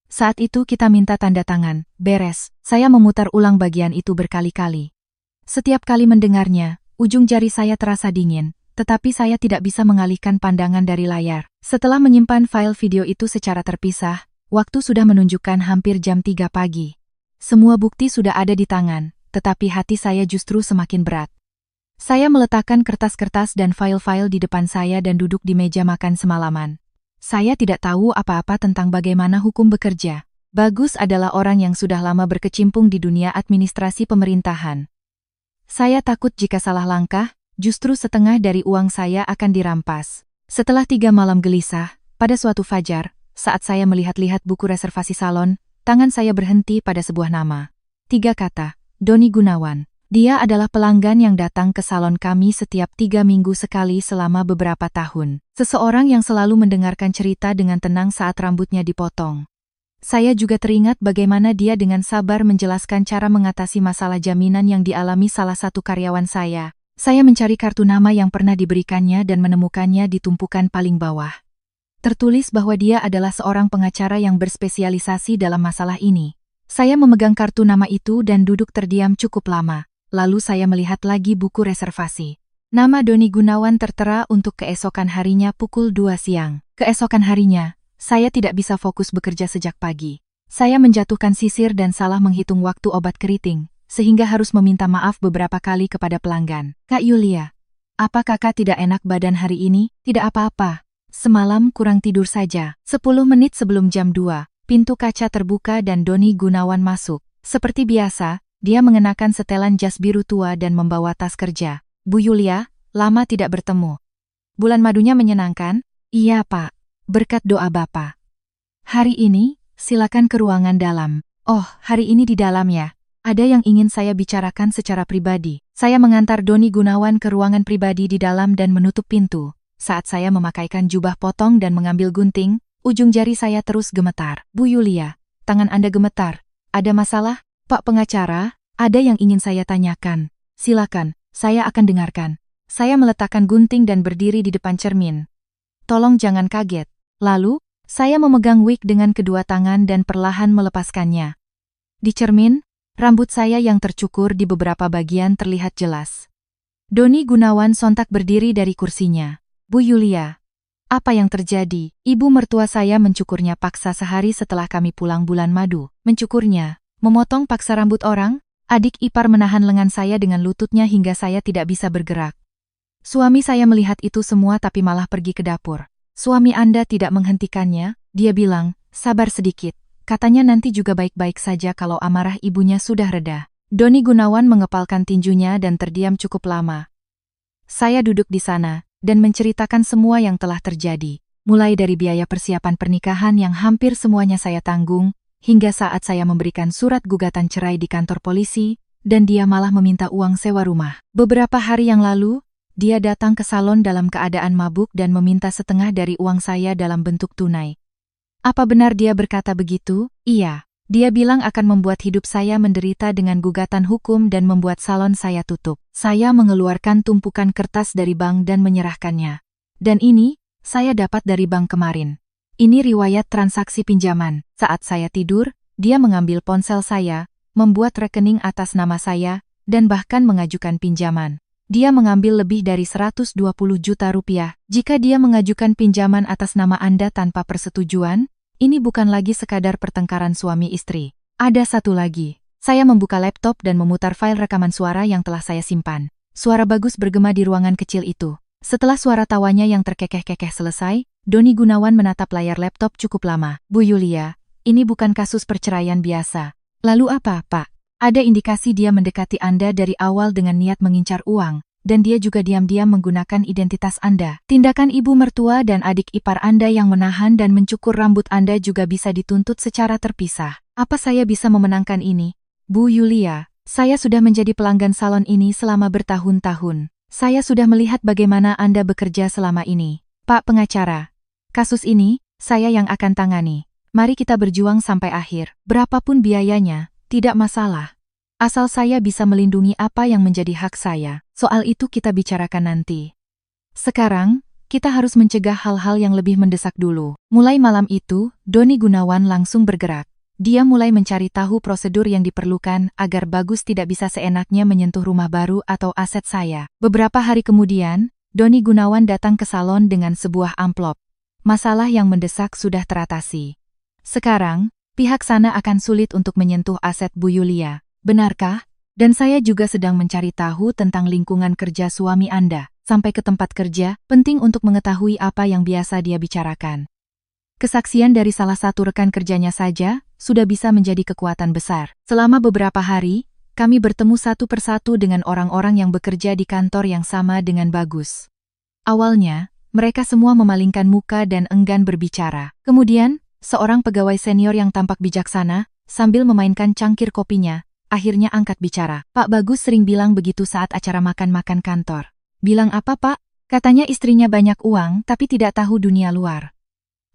Saat itu kita minta tanda tangan. Beres. Saya memutar ulang bagian itu berkali-kali. Setiap kali mendengarnya, ujung jari saya terasa dingin, tetapi saya tidak bisa mengalihkan pandangan dari layar. Setelah menyimpan file video itu secara terpisah, waktu sudah menunjukkan hampir jam 3 pagi. Semua bukti sudah ada di tangan, tetapi hati saya justru semakin berat. Saya meletakkan kertas-kertas dan file-file di depan saya dan duduk di meja makan semalaman. Saya tidak tahu apa-apa tentang bagaimana hukum bekerja. Bagus adalah orang yang sudah lama berkecimpung di dunia administrasi pemerintahan. Saya takut jika salah langkah, justru setengah dari uang saya akan dirampas. Setelah 3 malam gelisah, pada suatu fajar, saat saya melihat-lihat buku reservasi salon, tangan saya berhenti pada sebuah nama. 3 kata, Doni Gunawan. Dia adalah pelanggan yang datang ke salon kami setiap 3 minggu sekali selama beberapa tahun. Seseorang yang selalu mendengarkan cerita dengan tenang saat rambutnya dipotong. Saya juga teringat bagaimana dia dengan sabar menjelaskan cara mengatasi masalah jaminan yang dialami salah satu karyawan saya. Saya mencari kartu nama yang pernah diberikannya dan menemukannya di tumpukan paling bawah. Tertulis bahwa dia adalah seorang pengacara yang berspesialisasi dalam masalah ini. Saya memegang kartu nama itu dan duduk terdiam cukup lama. Lalu saya melihat lagi buku reservasi. Nama Doni Gunawan tertera untuk keesokan harinya pukul 2 siang. Keesokan harinya, saya tidak bisa fokus bekerja sejak pagi. Saya menjatuhkan sisir dan salah menghitung waktu obat keriting, sehingga harus meminta maaf beberapa kali kepada pelanggan. Kak Yulia, apa kakak tidak enak badan hari ini? Tidak apa-apa. Semalam kurang tidur saja. 10 menit sebelum jam 2, pintu kaca terbuka dan Doni Gunawan masuk. Seperti biasa, dia mengenakan setelan jas biru tua dan membawa tas kerja. Bu Yulia, lama tidak bertemu. Bulan madunya menyenangkan? Iya, Pak. Berkat doa Bapak. Hari ini, silakan ke ruangan dalam. Oh, hari ini di dalam ya. Ada yang ingin saya bicarakan secara pribadi. Saya mengantar Doni Gunawan ke ruangan pribadi di dalam dan menutup pintu. Saat saya memakaikan jubah potong dan mengambil gunting, ujung jari saya terus gemetar. Bu Yulia, tangan Anda gemetar. Ada masalah? Pak pengacara, ada yang ingin saya tanyakan. Silakan, saya akan dengarkan. Saya meletakkan gunting dan berdiri di depan cermin. Tolong jangan kaget. Lalu, saya memegang wig dengan kedua tangan dan perlahan melepaskannya. Di cermin, rambut saya yang tercukur di beberapa bagian terlihat jelas. Doni Gunawan sontak berdiri dari kursinya. Bu Yulia, apa yang terjadi? Ibu mertua saya mencukurnya paksa sehari setelah kami pulang bulan madu. Mencukurnya, memotong paksa rambut orang, adik ipar menahan lengan saya dengan lututnya hingga saya tidak bisa bergerak. Suami saya melihat itu semua tapi malah pergi ke dapur. Suami Anda tidak menghentikannya, dia bilang, sabar sedikit. Katanya nanti juga baik-baik saja kalau amarah ibunya sudah reda. Doni Gunawan mengepalkan tinjunya dan terdiam cukup lama. Saya duduk di sana dan menceritakan semua yang telah terjadi, mulai dari biaya persiapan pernikahan yang hampir semuanya saya tanggung, hingga saat saya memberikan surat gugatan cerai di kantor polisi, dan dia malah meminta uang sewa rumah. Beberapa hari yang lalu, dia datang ke salon dalam keadaan mabuk dan meminta setengah dari uang saya dalam bentuk tunai. Apa benar dia berkata begitu? Iya. Dia bilang akan membuat hidup saya menderita dengan gugatan hukum dan membuat salon saya tutup. Saya mengeluarkan tumpukan kertas dari bank dan menyerahkannya. Dan ini, saya dapat dari bank kemarin. Ini riwayat transaksi pinjaman. Saat saya tidur, dia mengambil ponsel saya, membuat rekening atas nama saya, dan bahkan mengajukan pinjaman. Dia mengambil lebih dari 120 juta rupiah. Jika dia mengajukan pinjaman atas nama Anda tanpa persetujuan, ini bukan lagi sekadar pertengkaran suami istri. Ada satu lagi. Saya membuka laptop dan memutar file rekaman suara yang telah saya simpan. Suara bagus bergema di ruangan kecil itu. Setelah suara tawanya yang terkekeh-kekeh selesai, Doni Gunawan menatap layar laptop cukup lama. Bu Yulia, ini bukan kasus perceraian biasa. Lalu apa, Pak? Ada indikasi dia mendekati Anda dari awal dengan niat mengincar uang. Dan dia juga diam-diam menggunakan identitas Anda. Tindakan ibu mertua dan adik ipar Anda yang menahan dan mencukur rambut Anda juga bisa dituntut secara terpisah. Apa saya bisa memenangkan ini? Bu Yulia, saya sudah menjadi pelanggan salon ini selama bertahun-tahun. Saya sudah melihat bagaimana Anda bekerja selama ini. Pak pengacara, kasus ini, saya yang akan tangani. Mari kita berjuang sampai akhir. Berapapun biayanya, tidak masalah. Asal saya bisa melindungi apa yang menjadi hak saya. Soal itu kita bicarakan nanti. Sekarang, kita harus mencegah hal-hal yang lebih mendesak dulu. Mulai malam itu, Doni Gunawan langsung bergerak. Dia mulai mencari tahu prosedur yang diperlukan agar Bagus tidak bisa seenaknya menyentuh rumah baru atau aset saya. Beberapa hari kemudian, Doni Gunawan datang ke salon dengan sebuah amplop. Masalah yang mendesak sudah teratasi. Sekarang, pihak sana akan sulit untuk menyentuh aset Bu Yulia. Benarkah? Dan saya juga sedang mencari tahu tentang lingkungan kerja suami Anda. Sampai ke tempat kerja, penting untuk mengetahui apa yang biasa dia bicarakan. Kesaksian dari salah satu rekan kerjanya saja, sudah bisa menjadi kekuatan besar. Selama beberapa hari, kami bertemu satu persatu dengan orang-orang yang bekerja di kantor yang sama dengan Bagus. Awalnya, mereka semua memalingkan muka dan enggan berbicara. Kemudian, seorang pegawai senior yang tampak bijaksana, sambil memainkan cangkir kopinya, akhirnya angkat bicara. Pak Bagus sering bilang begitu saat acara makan-makan kantor. Bilang apa, Pak? Katanya istrinya banyak uang tapi tidak tahu dunia luar.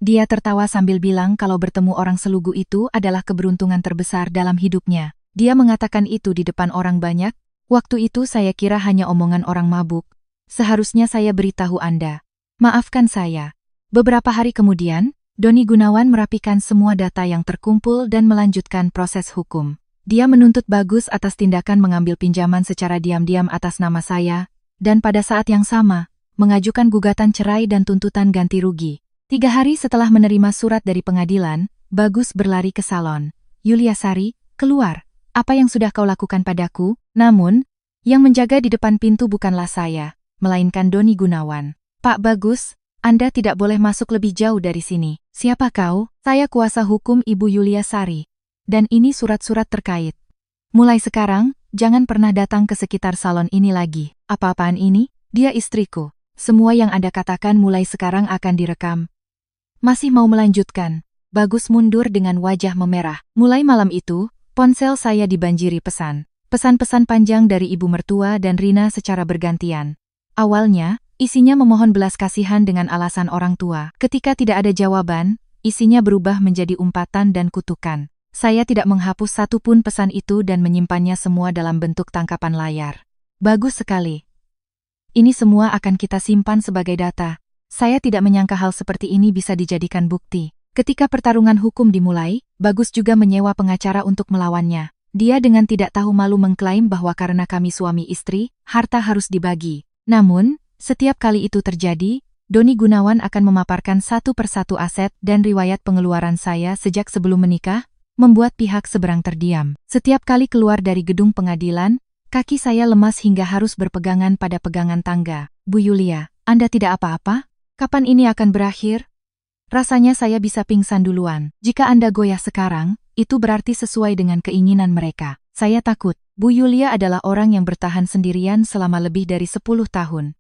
Dia tertawa sambil bilang kalau bertemu orang selugu itu adalah keberuntungan terbesar dalam hidupnya. Dia mengatakan itu di depan orang banyak. Waktu itu saya kira hanya omongan orang mabuk. Seharusnya saya beritahu Anda. Maafkan saya. Beberapa hari kemudian, Doni Gunawan merapikan semua data yang terkumpul dan melanjutkan proses hukum. Dia menuntut Bagus atas tindakan mengambil pinjaman secara diam-diam atas nama saya, dan pada saat yang sama, mengajukan gugatan cerai dan tuntutan ganti rugi. 3 hari setelah menerima surat dari pengadilan, Bagus berlari ke salon. Yulia Sari, keluar. Apa yang sudah kau lakukan padaku? Namun, yang menjaga di depan pintu bukanlah saya, melainkan Doni Gunawan. Pak Bagus, Anda tidak boleh masuk lebih jauh dari sini. Siapa kau? Saya kuasa hukum Ibu Yulia Sari. Dan ini surat-surat terkait. Mulai sekarang, jangan pernah datang ke sekitar salon ini lagi. Apa-apaan ini? Dia istriku. Semua yang Anda katakan mulai sekarang akan direkam. Masih mau melanjutkan? Bagus mundur dengan wajah memerah. Mulai malam itu, ponsel saya dibanjiri pesan. Pesan-pesan panjang dari ibu mertua dan Rina secara bergantian. Awalnya, isinya memohon belas kasihan dengan alasan orang tua. Ketika tidak ada jawaban, isinya berubah menjadi umpatan dan kutukan. Saya tidak menghapus satupun pesan itu dan menyimpannya semua dalam bentuk tangkapan layar. Bagus sekali. Ini semua akan kita simpan sebagai data. Saya tidak menyangka hal seperti ini bisa dijadikan bukti. Ketika pertarungan hukum dimulai, Bagus juga menyewa pengacara untuk melawannya. Dia dengan tidak tahu malu mengklaim bahwa karena kami suami istri, harta harus dibagi. Namun, setiap kali itu terjadi, Doni Gunawan akan memaparkan satu persatu aset dan riwayat pengeluaran saya sejak sebelum menikah, membuat pihak seberang terdiam. Setiap kali keluar dari gedung pengadilan, kaki saya lemas hingga harus berpegangan pada pegangan tangga. Bu Yulia, Anda tidak apa-apa? Kapan ini akan berakhir? Rasanya saya bisa pingsan duluan. Jika Anda goyah sekarang, itu berarti sesuai dengan keinginan mereka. Saya takut. Bu Yulia adalah orang yang bertahan sendirian selama lebih dari 10 tahun.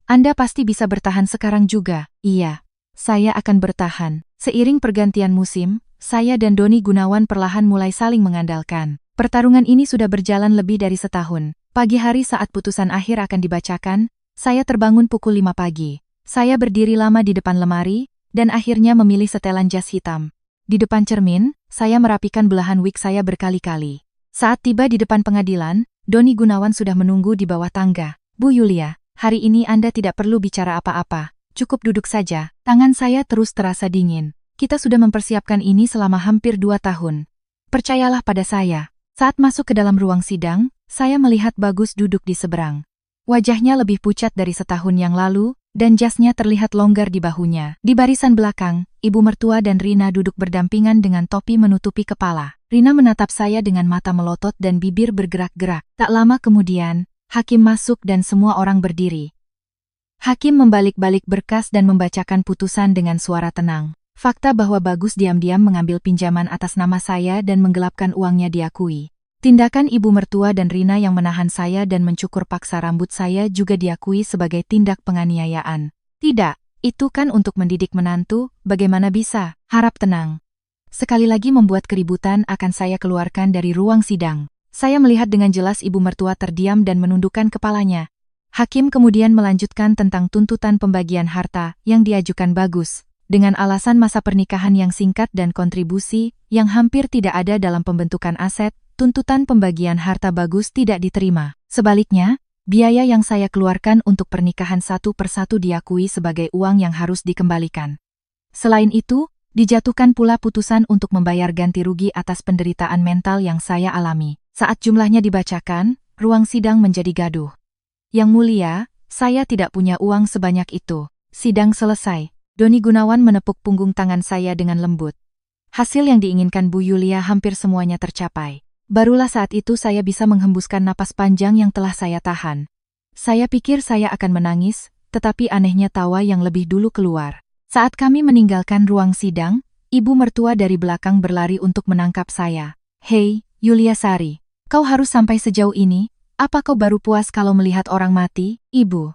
Anda pasti bisa bertahan sekarang juga. Iya, saya akan bertahan. Seiring pergantian musim, saya dan Doni Gunawan perlahan mulai saling mengandalkan. Pertarungan ini sudah berjalan lebih dari setahun. Pagi hari saat putusan akhir akan dibacakan, saya terbangun pukul 5 pagi. Saya berdiri lama di depan lemari, dan akhirnya memilih setelan jas hitam. Di depan cermin, saya merapikan belahan wig saya berkali-kali. Saat tiba di depan pengadilan, Doni Gunawan sudah menunggu di bawah tangga. Bu Yulia, hari ini Anda tidak perlu bicara apa-apa. Cukup duduk saja. Tangan saya terus terasa dingin. Kita sudah mempersiapkan ini selama hampir 2 tahun. Percayalah pada saya. Saat masuk ke dalam ruang sidang, saya melihat Bagus duduk di seberang. Wajahnya lebih pucat dari setahun yang lalu, dan jasnya terlihat longgar di bahunya. Di barisan belakang, ibu mertua dan Rina duduk berdampingan dengan topi menutupi kepala. Rina menatap saya dengan mata melotot dan bibir bergerak-gerak. Tak lama kemudian, hakim masuk dan semua orang berdiri. Hakim membalik-balik berkas dan membacakan putusan dengan suara tenang. Fakta bahwa Bagus diam-diam mengambil pinjaman atas nama saya dan menggelapkan uangnya diakui. Tindakan ibu mertua dan Rina yang menahan saya dan mencukur paksa rambut saya juga diakui sebagai tindak penganiayaan. Tidak, itu kan untuk mendidik menantu, bagaimana bisa? Harap tenang. Sekali lagi membuat keributan akan saya keluarkan dari ruang sidang. Saya melihat dengan jelas ibu mertua terdiam dan menundukkan kepalanya. Hakim kemudian melanjutkan tentang tuntutan pembagian harta yang diajukan Bagus, dengan alasan masa pernikahan yang singkat dan kontribusi yang hampir tidak ada dalam pembentukan aset. Tuntutan pembagian harta Bagus tidak diterima. Sebaliknya, biaya yang saya keluarkan untuk pernikahan satu persatu diakui sebagai uang yang harus dikembalikan. Selain itu, dijatuhkan pula putusan untuk membayar ganti rugi atas penderitaan mental yang saya alami. Saat jumlahnya dibacakan, ruang sidang menjadi gaduh. Yang mulia, saya tidak punya uang sebanyak itu. Sidang selesai. Doni Gunawan menepuk punggung tangan saya dengan lembut. Hasil yang diinginkan Bu Yulia hampir semuanya tercapai. Barulah saat itu saya bisa menghembuskan napas panjang yang telah saya tahan. Saya pikir saya akan menangis, tetapi anehnya tawa yang lebih dulu keluar. Saat kami meninggalkan ruang sidang, ibu mertua dari belakang berlari untuk menangkap saya. Hei, Yulia Sari, kau harus sampai sejauh ini? Apa kau baru puas kalau melihat orang mati, Ibu?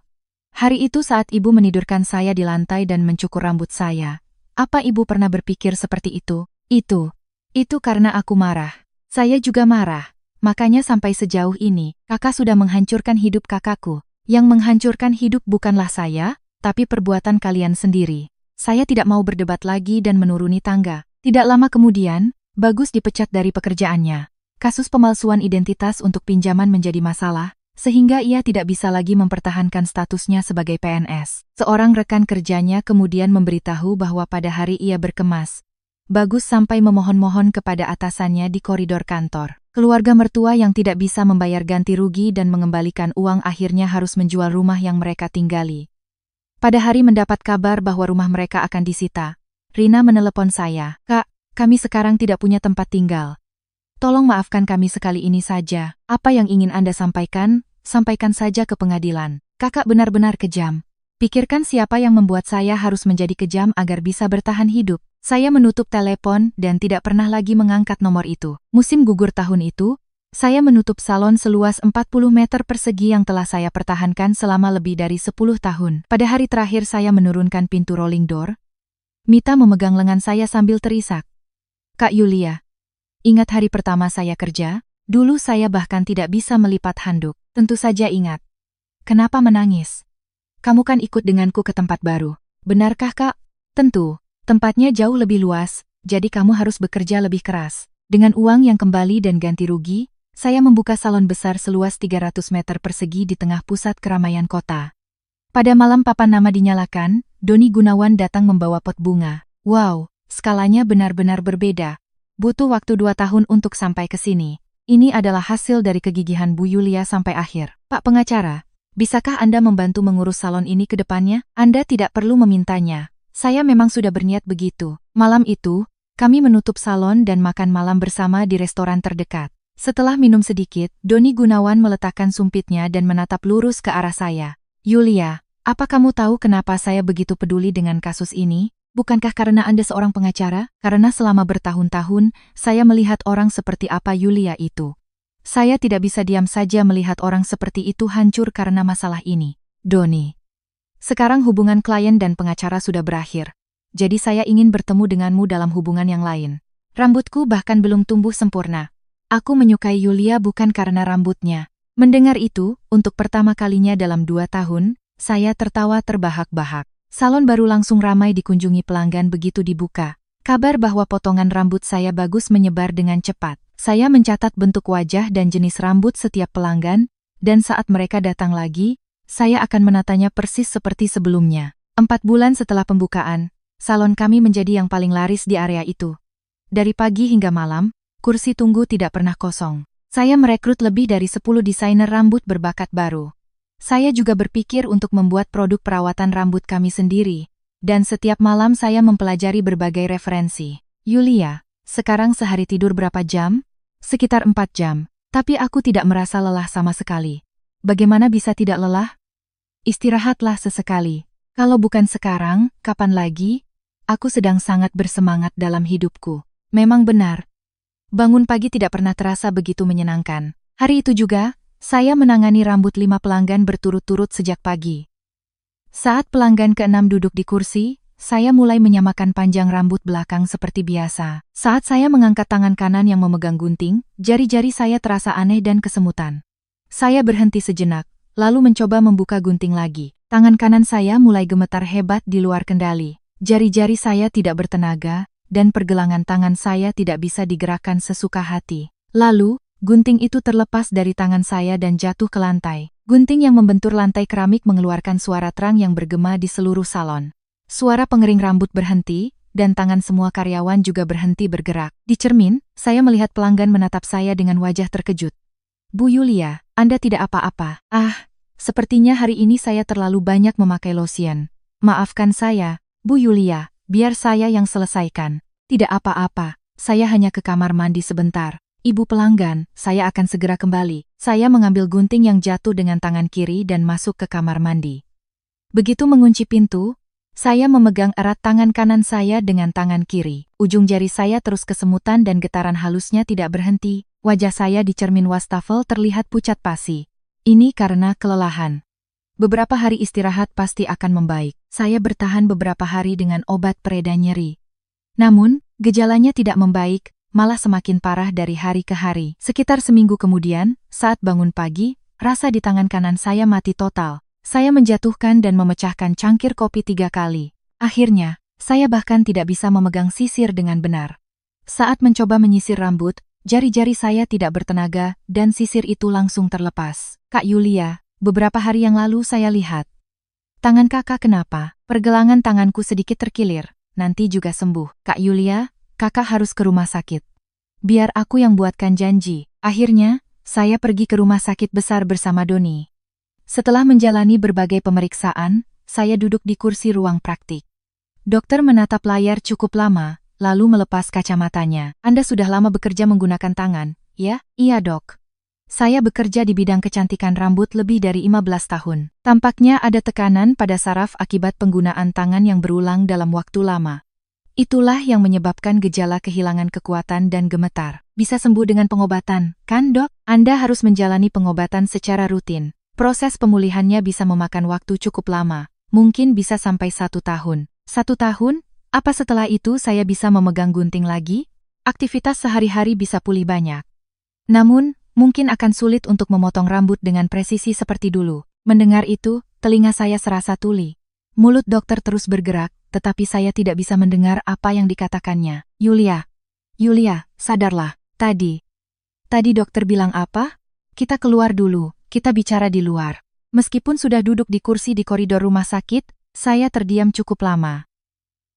Hari itu saat ibu menidurkan saya di lantai dan mencukur rambut saya. Apa ibu pernah berpikir seperti itu? Itu karena aku marah. Saya juga marah. Makanya sampai sejauh ini, kakak sudah menghancurkan hidup kakakku. Yang menghancurkan hidup bukanlah saya, tapi perbuatan kalian sendiri. Saya tidak mau berdebat lagi dan menuruni tangga. Tidak lama kemudian, Bagus dipecat dari pekerjaannya. Kasus pemalsuan identitas untuk pinjaman menjadi masalah, sehingga ia tidak bisa lagi mempertahankan statusnya sebagai PNS. Seorang rekan kerjanya kemudian memberitahu bahwa pada hari ia berkemas, Bagus sampai memohon-mohon kepada atasannya di koridor kantor. Keluarga mertua yang tidak bisa membayar ganti rugi dan mengembalikan uang akhirnya harus menjual rumah yang mereka tinggali. Pada hari mendapat kabar bahwa rumah mereka akan disita, Rina menelepon saya. "Kak, kami sekarang tidak punya tempat tinggal. Tolong maafkan kami sekali ini saja. Apa yang ingin Anda sampaikan, sampaikan saja ke pengadilan." Kakak benar-benar kejam. Pikirkan siapa yang membuat saya harus menjadi kejam agar bisa bertahan hidup. Saya menutup telepon dan tidak pernah lagi mengangkat nomor itu. Musim gugur tahun itu, saya menutup salon seluas 40 meter persegi yang telah saya pertahankan selama lebih dari 10 tahun. Pada hari terakhir saya menurunkan pintu rolling door, Mita memegang lengan saya sambil terisak. "Kak Yulia, ingat hari pertama saya kerja? Dulu saya bahkan tidak bisa melipat handuk." "Tentu saja ingat." "Kenapa menangis? Kamu kan ikut denganku ke tempat baru." "Benarkah Kak?" "Tentu. Tempatnya jauh lebih luas, jadi kamu harus bekerja lebih keras." Dengan uang yang kembali dan ganti rugi, saya membuka salon besar seluas 300 meter persegi di tengah pusat keramaian kota. Pada malam papan nama dinyalakan, Doni Gunawan datang membawa pot bunga. Wow, skalanya benar-benar berbeda. Butuh waktu 2 tahun untuk sampai ke sini. Ini adalah hasil dari kegigihan Bu Yulia sampai akhir. "Pak pengacara, bisakah Anda membantu mengurus salon ini ke depannya?" "Anda tidak perlu memintanya. Saya memang sudah berniat begitu." Malam itu, kami menutup salon dan makan malam bersama di restoran terdekat. Setelah minum sedikit, Doni Gunawan meletakkan sumpitnya dan menatap lurus ke arah saya. "Yulia, apa kamu tahu kenapa saya begitu peduli dengan kasus ini? Bukankah karena Anda seorang pengacara? Karena selama bertahun-tahun, saya melihat orang seperti apa Yulia itu. Saya tidak bisa diam saja melihat orang seperti itu hancur karena masalah ini." "Doni, sekarang hubungan klien dan pengacara sudah berakhir. Jadi saya ingin bertemu denganmu dalam hubungan yang lain. Rambutku bahkan belum tumbuh sempurna. Aku menyukai Yulia bukan karena rambutnya." Mendengar itu, untuk pertama kalinya dalam 2 tahun, saya tertawa terbahak-bahak. Salon baru langsung ramai dikunjungi pelanggan begitu dibuka. Kabar bahwa potongan rambut saya bagus menyebar dengan cepat. Saya mencatat bentuk wajah dan jenis rambut setiap pelanggan, dan saat mereka datang lagi, saya akan menatanya persis seperti sebelumnya. 4 bulan setelah pembukaan, salon kami menjadi yang paling laris di area itu. Dari pagi hingga malam, kursi tunggu tidak pernah kosong. Saya merekrut lebih dari 10 desainer rambut berbakat baru. Saya juga berpikir untuk membuat produk perawatan rambut kami sendiri, dan setiap malam saya mempelajari berbagai referensi. "Yulia, sekarang sehari tidur berapa jam?" "Sekitar 4 jam, tapi aku tidak merasa lelah sama sekali." "Bagaimana bisa tidak lelah? Istirahatlah sesekali. Kalau bukan sekarang, kapan lagi? Aku sedang sangat bersemangat dalam hidupku." Memang benar. Bangun pagi tidak pernah terasa begitu menyenangkan. Hari itu juga, saya menangani rambut 5 pelanggan berturut-turut sejak pagi. Saat pelanggan ke-6 duduk di kursi, saya mulai menyamakan panjang rambut belakang seperti biasa. Saat saya mengangkat tangan kanan yang memegang gunting, jari-jari saya terasa aneh dan kesemutan. Saya berhenti sejenak, lalu mencoba membuka gunting lagi. Tangan kanan saya mulai gemetar hebat di luar kendali. Jari-jari saya tidak bertenaga, dan pergelangan tangan saya tidak bisa digerakkan sesuka hati. Lalu, gunting itu terlepas dari tangan saya dan jatuh ke lantai. Gunting yang membentur lantai keramik mengeluarkan suara terang yang bergema di seluruh salon. Suara pengering rambut berhenti, dan tangan semua karyawan juga berhenti bergerak. Di cermin, saya melihat pelanggan menatap saya dengan wajah terkejut. "Bu Yulia, Anda tidak apa-apa?" "Ah, sepertinya hari ini saya terlalu banyak memakai lotion. Maafkan saya, Bu Yulia, biar saya yang selesaikan." "Tidak apa-apa, saya hanya ke kamar mandi sebentar." "Ibu pelanggan, saya akan segera kembali." Saya mengambil gunting yang jatuh dengan tangan kiri dan masuk ke kamar mandi. Begitu mengunci pintu, saya memegang erat tangan kanan saya dengan tangan kiri. Ujung jari saya terus kesemutan dan getaran halusnya tidak berhenti. Wajah saya di cermin wastafel terlihat pucat pasi. Ini karena kelelahan. Beberapa hari istirahat pasti akan membaik. Saya bertahan beberapa hari dengan obat pereda nyeri. Namun, gejalanya tidak membaik, malah semakin parah dari hari ke hari. Sekitar seminggu kemudian, saat bangun pagi, rasa di tangan kanan saya mati total. Saya menjatuhkan dan memecahkan cangkir kopi 3 kali. Akhirnya, saya bahkan tidak bisa memegang sisir dengan benar. Saat mencoba menyisir rambut, jari-jari saya tidak bertenaga dan sisir itu langsung terlepas. Kak Yulia, beberapa hari yang lalu saya lihat. Tangan kakak kenapa? Pergelangan tanganku sedikit terkilir. Nanti juga sembuh. Kak Yulia, kakak harus ke rumah sakit. Biar aku yang buatkan janji. Akhirnya, saya pergi ke rumah sakit besar bersama Doni. Setelah menjalani berbagai pemeriksaan, saya duduk di kursi ruang praktik. Dokter menatap layar cukup lama, lalu melepas kacamatanya. Anda sudah lama bekerja menggunakan tangan, ya? Iya dok. Saya bekerja di bidang kecantikan rambut lebih dari 15 tahun. Tampaknya ada tekanan pada saraf akibat penggunaan tangan yang berulang dalam waktu lama. Itulah yang menyebabkan gejala kehilangan kekuatan dan gemetar. Bisa sembuh dengan pengobatan, kan dok? Anda harus menjalani pengobatan secara rutin. Proses pemulihannya bisa memakan waktu cukup lama, mungkin bisa sampai 1 tahun. 1 tahun? Apa setelah itu saya bisa memegang gunting lagi? Aktivitas sehari-hari bisa pulih banyak. Namun, mungkin akan sulit untuk memotong rambut dengan presisi seperti dulu. Mendengar itu, telinga saya serasa tuli. Mulut dokter terus bergerak, tetapi saya tidak bisa mendengar apa yang dikatakannya. Yulia, sadarlah. Tadi dokter bilang apa? Kita keluar dulu, kita bicara di luar. Meskipun sudah duduk di kursi di koridor rumah sakit, saya terdiam cukup lama.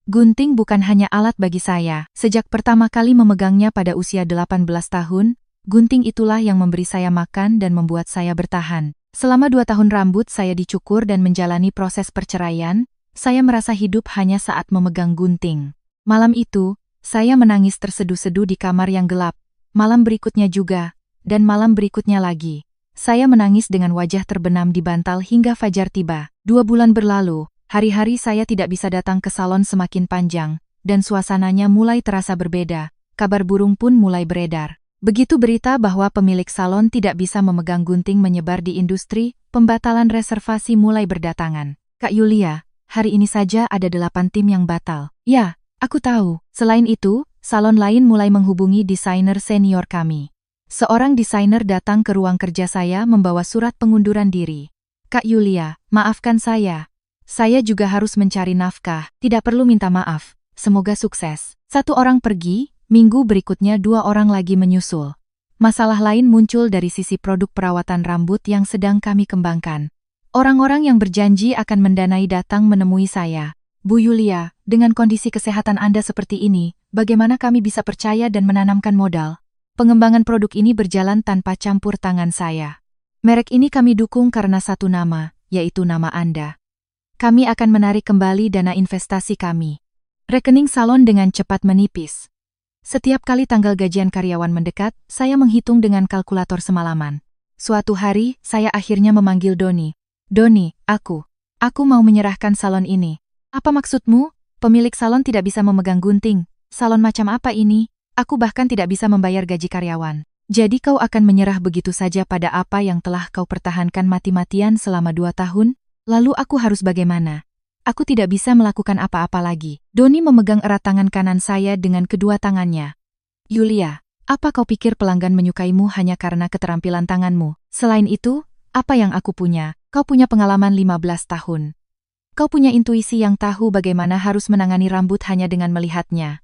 Gunting bukan hanya alat bagi saya. Sejak pertama kali memegangnya pada usia 18 tahun, gunting itulah yang memberi saya makan dan membuat saya bertahan. Selama 2 tahun rambut saya dicukur dan menjalani proses perceraian, saya merasa hidup hanya saat memegang gunting. Malam itu, saya menangis terseduh-seduh di kamar yang gelap. Malam berikutnya juga, dan malam berikutnya lagi. Saya menangis dengan wajah terbenam di bantal hingga fajar tiba. 2 bulan berlalu, hari-hari saya tidak bisa datang ke salon semakin panjang, dan suasananya mulai terasa berbeda. Kabar burung pun mulai beredar. Begitu berita bahwa pemilik salon tidak bisa memegang gunting menyebar di industri, pembatalan reservasi mulai berdatangan. Kak Yulia, hari ini saja ada 8 tim yang batal. Ya, aku tahu. Selain itu, salon lain mulai menghubungi desainer senior kami. Seorang desainer datang ke ruang kerja saya membawa surat pengunduran diri. Kak Yulia, maafkan saya. Saya juga harus mencari nafkah. Tidak perlu minta maaf. Semoga sukses. 1 orang pergi. Minggu berikutnya 2 orang lagi menyusul. Masalah lain muncul dari sisi produk perawatan rambut yang sedang kami kembangkan. Orang-orang yang berjanji akan mendanai datang menemui saya. Bu Yulia, dengan kondisi kesehatan Anda seperti ini, bagaimana kami bisa percaya dan menanamkan modal? Pengembangan produk ini berjalan tanpa campur tangan saya. Merek ini kami dukung karena satu nama, yaitu nama Anda. Kami akan menarik kembali dana investasi kami. Rekening salon dengan cepat menipis. Setiap kali tanggal gajian karyawan mendekat, saya menghitung dengan kalkulator semalaman. Suatu hari, saya akhirnya memanggil Doni. Doni, aku mau menyerahkan salon ini. Apa maksudmu? Pemilik salon tidak bisa memegang gunting. Salon macam apa ini? Aku bahkan tidak bisa membayar gaji karyawan. Jadi kau akan menyerah begitu saja pada apa yang telah kau pertahankan mati-matian selama 2 tahun? Lalu aku harus bagaimana? Aku tidak bisa melakukan apa-apa lagi. Doni memegang erat tangan kanan saya dengan kedua tangannya. Yulia, apa kau pikir pelanggan menyukaimu hanya karena keterampilan tanganmu? Selain itu, apa yang aku punya? Kau punya pengalaman 15 tahun. Kau punya intuisi yang tahu bagaimana harus menangani rambut hanya dengan melihatnya.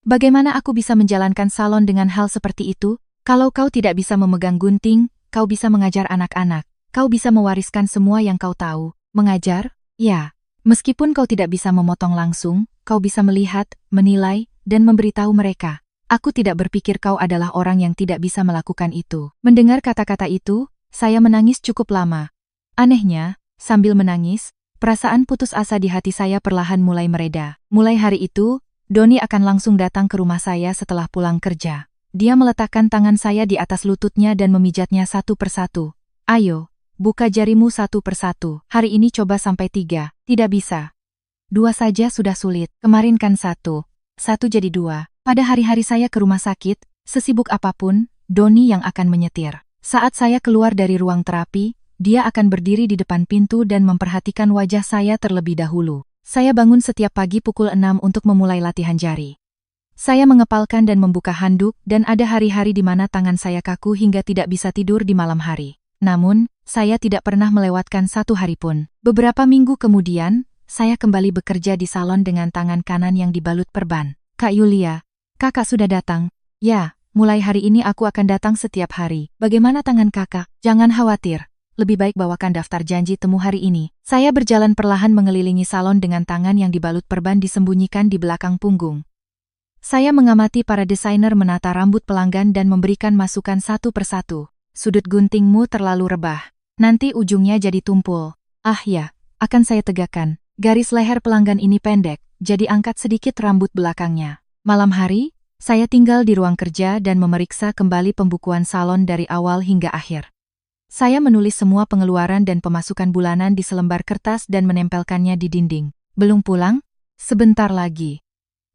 Bagaimana aku bisa menjalankan salon dengan hal seperti itu? Kalau kau tidak bisa memegang gunting, kau bisa mengajar anak-anak. Kau bisa mewariskan semua yang kau tahu. Mengajar? Ya. Meskipun kau tidak bisa memotong langsung, kau bisa melihat, menilai, dan memberitahu mereka. Aku tidak berpikir kau adalah orang yang tidak bisa melakukan itu. Mendengar kata-kata itu, saya menangis cukup lama. Anehnya, sambil menangis, perasaan putus asa di hati saya perlahan mulai mereda. Mulai hari itu, Doni akan langsung datang ke rumah saya setelah pulang kerja. Dia meletakkan tangan saya di atas lututnya dan memijatnya satu persatu. Ayo. Buka jarimu satu persatu. Hari ini coba sampai 3. Tidak bisa. 2 saja sudah sulit. Kemarin kan 1. 1 jadi 2. Pada hari-hari saya ke rumah sakit, sesibuk apapun, Doni yang akan menyetir. Saat saya keluar dari ruang terapi, dia akan berdiri di depan pintu dan memperhatikan wajah saya terlebih dahulu. Saya bangun setiap pagi pukul 6 untuk memulai latihan jari. Saya mengepalkan dan membuka handuk dan ada hari-hari di mana tangan saya kaku hingga tidak bisa tidur di malam hari. Namun, saya tidak pernah melewatkan satu hari pun. Beberapa minggu kemudian, saya kembali bekerja di salon dengan tangan kanan yang dibalut perban. Kak Yulia, kakak sudah datang. Ya, mulai hari ini aku akan datang setiap hari. Bagaimana tangan kakak? Jangan khawatir. Lebih baik bawakan daftar janji temu hari ini. Saya berjalan perlahan mengelilingi salon dengan tangan yang dibalut perban disembunyikan di belakang punggung. Saya mengamati para desainer menata rambut pelanggan dan memberikan masukan satu persatu. Sudut guntingmu terlalu rebah. Nanti ujungnya jadi tumpul. Ah ya, akan saya tegakkan. Garis leher pelanggan ini pendek, jadi angkat sedikit rambut belakangnya. Malam hari, saya tinggal di ruang kerja dan memeriksa kembali pembukuan salon dari awal hingga akhir. Saya menulis semua pengeluaran dan pemasukan bulanan di selembar kertas dan menempelkannya di dinding. Belum pulang? Sebentar lagi.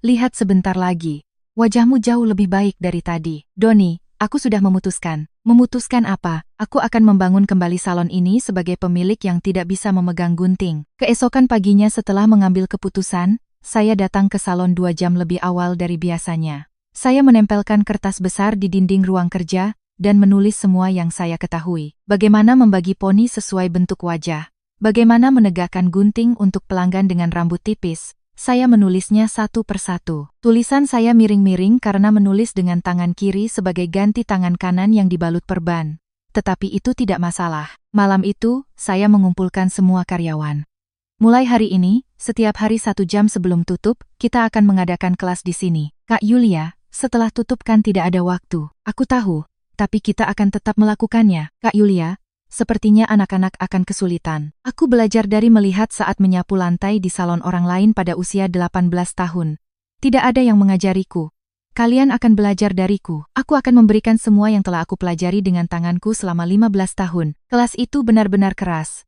Lihat sebentar lagi. Wajahmu jauh lebih baik dari tadi. Doni, aku sudah memutuskan. Memutuskan apa? Aku akan membangun kembali salon ini sebagai pemilik yang tidak bisa memegang gunting. Keesokan paginya setelah mengambil keputusan, saya datang ke salon 2 jam lebih awal dari biasanya. Saya menempelkan kertas besar di dinding ruang kerja dan menulis semua yang saya ketahui. Bagaimana membagi poni sesuai bentuk wajah. Bagaimana menegakkan gunting untuk pelanggan dengan rambut tipis. Saya menulisnya satu persatu. Tulisan saya miring-miring karena menulis dengan tangan kiri sebagai ganti tangan kanan yang dibalut perban. Tetapi itu tidak masalah. Malam itu, saya mengumpulkan semua karyawan. Mulai hari ini, setiap hari 1 jam sebelum tutup, kita akan mengadakan kelas di sini. Kak Yulia, setelah tutup kan tidak ada waktu. Aku tahu, tapi kita akan tetap melakukannya. Kak Yulia, sepertinya anak-anak akan kesulitan. Aku belajar dari melihat saat menyapu lantai di salon orang lain pada usia 18 tahun. Tidak ada yang mengajariku. Kalian akan belajar dariku. Aku akan memberikan semua yang telah aku pelajari dengan tanganku selama 15 tahun. Kelas itu benar-benar keras.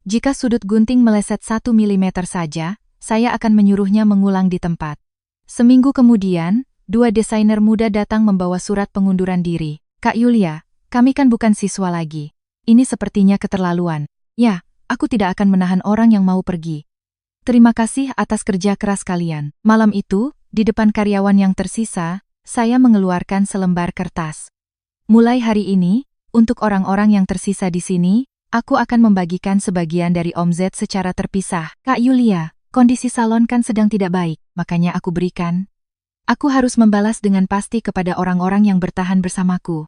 Jika sudut gunting meleset 1 mm saja, saya akan menyuruhnya mengulang di tempat. Seminggu kemudian, 2 desainer muda datang membawa surat pengunduran diri. Kak Yulia, kami kan bukan siswa lagi. Ini sepertinya keterlaluan. Ya, aku tidak akan menahan orang yang mau pergi. Terima kasih atas kerja keras kalian. Malam itu, di depan karyawan yang tersisa, saya mengeluarkan selembar kertas. Mulai hari ini, untuk orang-orang yang tersisa di sini, aku akan membagikan sebagian dari omzet secara terpisah. Kak Yulia, kondisi salon kan sedang tidak baik, makanya aku berikan. Aku harus membalas dengan pasti kepada orang-orang yang bertahan bersamaku.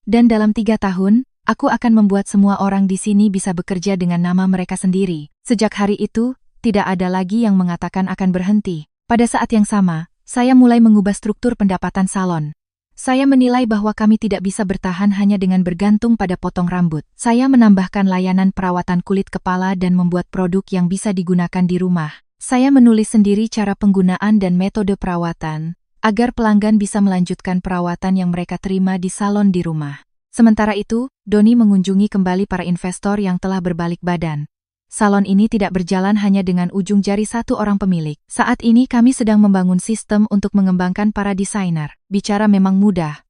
Dan dalam 3 tahun, aku akan membuat semua orang di sini bisa bekerja dengan nama mereka sendiri. Sejak hari itu, tidak ada lagi yang mengatakan akan berhenti. Pada saat yang sama, saya mulai mengubah struktur pendapatan salon. Saya menilai bahwa kami tidak bisa bertahan hanya dengan bergantung pada potong rambut. Saya menambahkan layanan perawatan kulit kepala dan membuat produk yang bisa digunakan di rumah. Saya menulis sendiri cara penggunaan dan metode perawatan, agar pelanggan bisa melanjutkan perawatan yang mereka terima di salon di rumah. Sementara itu, Doni mengunjungi kembali para investor yang telah berbalik badan. Salon ini tidak berjalan hanya dengan ujung jari satu orang pemilik. Saat ini kami sedang membangun sistem untuk mengembangkan para desainer. Bicara memang mudah.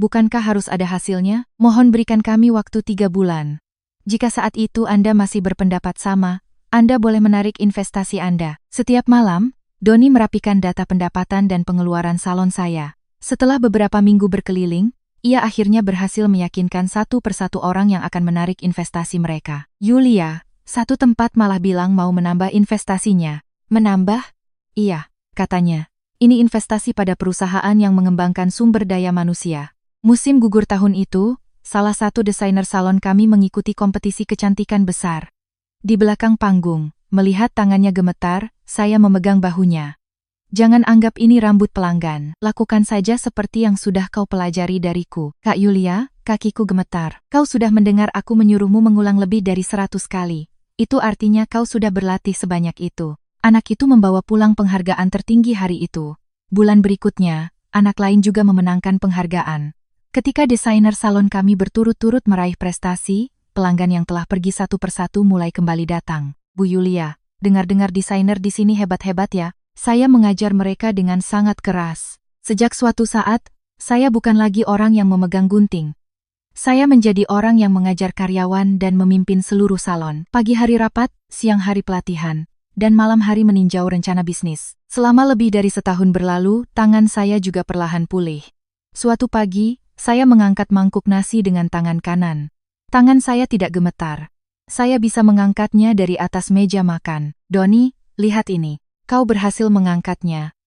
Bukankah harus ada hasilnya? Mohon berikan kami waktu 3 bulan. Jika saat itu Anda masih berpendapat sama, Anda boleh menarik investasi Anda. Setiap malam, Doni merapikan data pendapatan dan pengeluaran salon saya. Setelah beberapa minggu berkeliling, ia akhirnya berhasil meyakinkan satu persatu orang yang akan menarik investasi mereka. Yulia, satu tempat malah bilang mau menambah investasinya. Menambah? Iya, katanya. Ini investasi pada perusahaan yang mengembangkan sumber daya manusia. Musim gugur tahun itu, salah satu desainer salon kami mengikuti kompetisi kecantikan besar. Di belakang panggung, melihat tangannya gemetar, saya memegang bahunya. Jangan anggap ini rambut pelanggan. Lakukan saja seperti yang sudah kau pelajari dariku. Kak Yulia, kakiku gemetar. Kau sudah mendengar aku menyuruhmu mengulang lebih dari 100 kali. Itu artinya kau sudah berlatih sebanyak itu. Anak itu membawa pulang penghargaan tertinggi hari itu. Bulan berikutnya, anak lain juga memenangkan penghargaan. Ketika desainer salon kami berturut-turut meraih prestasi, pelanggan yang telah pergi satu persatu mulai kembali datang. Bu Yulia, dengar-dengar desainer di sini hebat-hebat ya. Saya mengajar mereka dengan sangat keras. Sejak suatu saat, saya bukan lagi orang yang memegang gunting. Saya menjadi orang yang mengajar karyawan dan memimpin seluruh salon. Pagi hari rapat, siang hari pelatihan. dan malam hari meninjau rencana bisnis. Selama lebih dari setahun berlalu, tangan saya juga perlahan pulih. Suatu pagi, saya mengangkat mangkuk nasi dengan tangan kanan. Tangan saya tidak gemetar. Saya bisa mengangkatnya dari atas meja makan. Donnie, lihat ini. Kau berhasil mengangkatnya.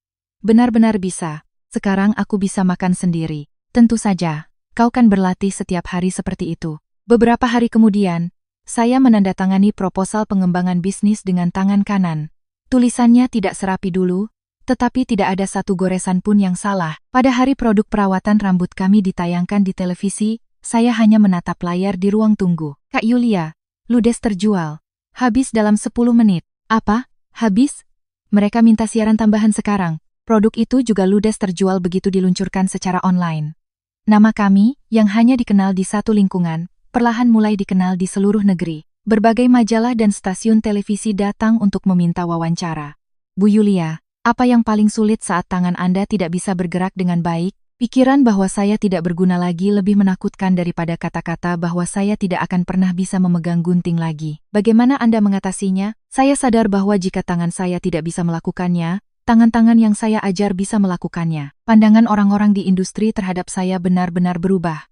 Benar-benar bisa. Sekarang aku bisa makan sendiri. Tentu saja, kau kan berlatih setiap hari seperti itu. Beberapa hari kemudian, saya menandatangani proposal pengembangan bisnis dengan tangan kanan. Tulisannya tidak serapi dulu, tetapi tidak ada satu goresan pun yang salah. Pada hari produk perawatan rambut kami ditayangkan di televisi, saya hanya menatap layar di ruang tunggu. Kak Yulia, ludes terjual. Habis dalam 10 menit. Apa? Habis? Mereka minta siaran tambahan sekarang. Produk itu juga ludes terjual begitu diluncurkan secara online. Nama kami, yang hanya dikenal di satu lingkungan, perlahan mulai dikenal di seluruh negeri. Berbagai majalah dan stasiun televisi datang untuk meminta wawancara. Bu Yulia, apa yang paling sulit saat tangan Anda tidak bisa bergerak dengan baik? Pikiran bahwa saya tidak berguna lagi lebih menakutkan daripada kata-kata bahwa saya tidak akan pernah bisa memegang gunting lagi. Bagaimana Anda mengatasinya? Saya sadar bahwa jika tangan saya tidak bisa melakukannya, tangan-tangan yang saya ajar bisa melakukannya. Pandangan orang-orang di industri terhadap saya benar-benar berubah.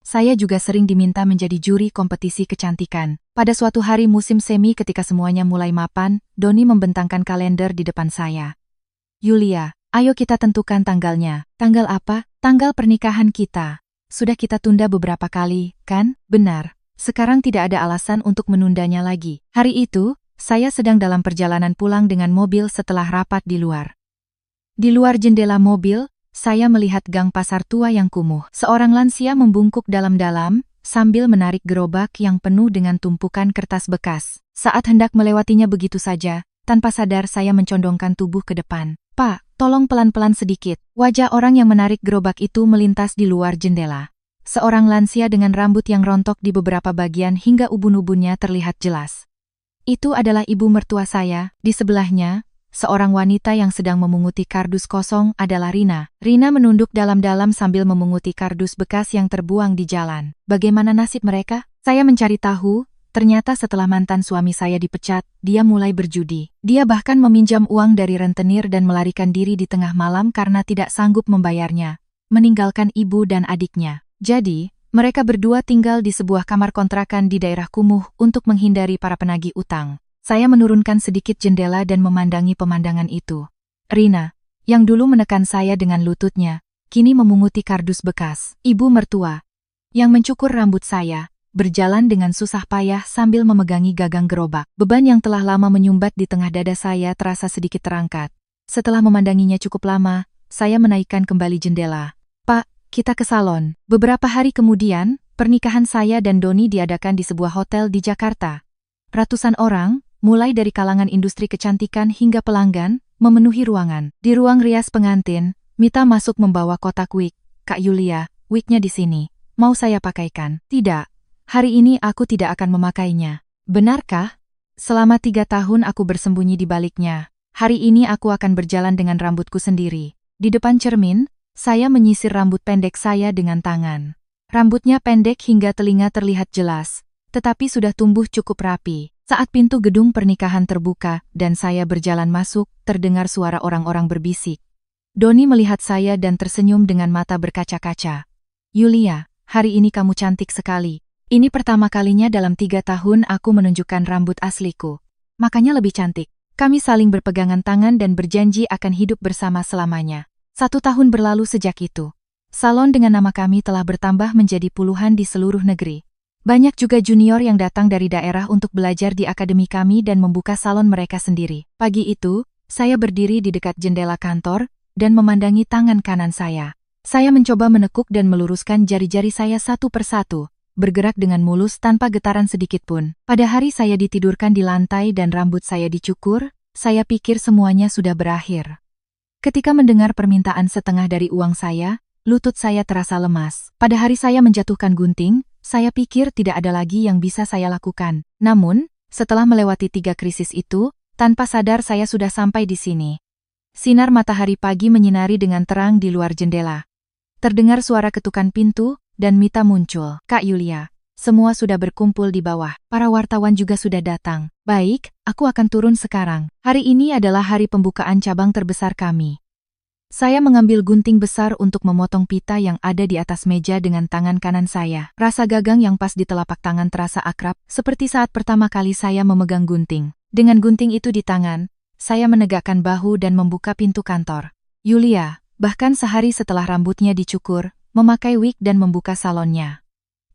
Saya juga sering diminta menjadi juri kompetisi kecantikan. Pada suatu hari musim semi ketika semuanya mulai mapan, Donnie membentangkan kalender di depan saya. Yulia, ayo kita tentukan tanggalnya. Tanggal apa? Tanggal pernikahan kita. Sudah kita tunda beberapa kali, kan? Benar. Sekarang tidak ada alasan untuk menundanya lagi. Hari itu, saya sedang dalam perjalanan pulang dengan mobil setelah rapat di luar. Di luar jendela mobil, saya melihat gang pasar tua yang kumuh. Seorang lansia membungkuk dalam-dalam, sambil menarik gerobak yang penuh dengan tumpukan kertas bekas. Saat hendak melewatinya begitu saja, tanpa sadar saya mencondongkan tubuh ke depan. Pak, tolong pelan-pelan sedikit. Wajah orang yang menarik gerobak itu melintas di luar jendela. Seorang lansia dengan rambut yang rontok di beberapa bagian hingga ubun-ubunnya terlihat jelas. Itu adalah ibu mertua saya. Di sebelahnya, seorang wanita yang sedang memunguti kardus kosong adalah Rina. Rina menunduk dalam-dalam sambil memunguti kardus bekas yang terbuang di jalan. Bagaimana nasib mereka? Saya mencari tahu, ternyata setelah mantan suami saya dipecat, dia mulai berjudi. Dia bahkan meminjam uang dari rentenir dan melarikan diri di tengah malam karena tidak sanggup membayarnya, meninggalkan ibu dan adiknya. Jadi, mereka berdua tinggal di sebuah kamar kontrakan di daerah kumuh untuk menghindari para penagih utang. Saya menurunkan sedikit jendela dan memandangi pemandangan itu. Rina, yang dulu menekan saya dengan lututnya, kini memunguti kardus bekas. Ibu mertua, yang mencukur rambut saya, berjalan dengan susah payah sambil memegangi gagang gerobak. Beban yang telah lama menyumbat di tengah dada saya terasa sedikit terangkat. Setelah memandanginya cukup lama, saya menaikkan kembali jendela. Pak, kita ke salon. Beberapa hari kemudian, pernikahan saya dan Donnie diadakan di sebuah hotel di Jakarta. Ratusan orang, mulai dari kalangan industri kecantikan hingga pelanggan, memenuhi ruangan. Di ruang rias pengantin, Mita masuk membawa kotak wig. Kak Yulia, wignya di sini. Mau saya pakaikan? Tidak. Hari ini aku tidak akan memakainya. Benarkah? Selama 3 tahun aku bersembunyi di baliknya. Hari ini aku akan berjalan dengan rambutku sendiri. Di depan cermin, saya menyisir rambut pendek saya dengan tangan. Rambutnya pendek hingga telinga terlihat jelas, tetapi sudah tumbuh cukup rapi. Saat pintu gedung pernikahan terbuka dan saya berjalan masuk, terdengar suara orang-orang berbisik. Donnie melihat saya dan tersenyum dengan mata berkaca-kaca. Yulia, hari ini kamu cantik sekali. Ini pertama kalinya dalam 3 tahun aku menunjukkan rambut asliku. Makanya lebih cantik. Kami saling berpegangan tangan dan berjanji akan hidup bersama selamanya. 1 tahun berlalu sejak itu. Salon dengan nama kami telah bertambah menjadi puluhan di seluruh negeri. Banyak juga junior yang datang dari daerah untuk belajar di akademi kami dan membuka salon mereka sendiri. Pagi itu, saya berdiri di dekat jendela kantor dan memandangi tangan kanan saya. Saya mencoba menekuk dan meluruskan jari-jari saya satu persatu, bergerak dengan mulus tanpa getaran sedikit pun. Pada hari saya ditidurkan di lantai dan rambut saya dicukur, saya pikir semuanya sudah berakhir. Ketika mendengar permintaan setengah dari uang saya, lutut saya terasa lemas. Pada hari saya menjatuhkan gunting, saya pikir tidak ada lagi yang bisa saya lakukan. Namun, setelah melewati 3 krisis itu, tanpa sadar saya sudah sampai di sini. Sinar matahari pagi menyinari dengan terang di luar jendela. Terdengar suara ketukan pintu, dan Mita muncul. Kak Yulia, Semua sudah berkumpul di bawah. Para wartawan juga sudah datang. Baik, aku akan turun sekarang. Hari ini adalah hari pembukaan cabang terbesar kami. Saya mengambil gunting besar untuk memotong pita yang ada di atas meja dengan tangan kanan saya. Rasa gagang yang pas di telapak tangan terasa akrab, seperti saat pertama kali saya memegang gunting. Dengan gunting itu di tangan, saya menegakkan bahu dan membuka pintu kantor. Yulia, bahkan sehari setelah rambutnya dicukur, memakai wig dan membuka salonnya.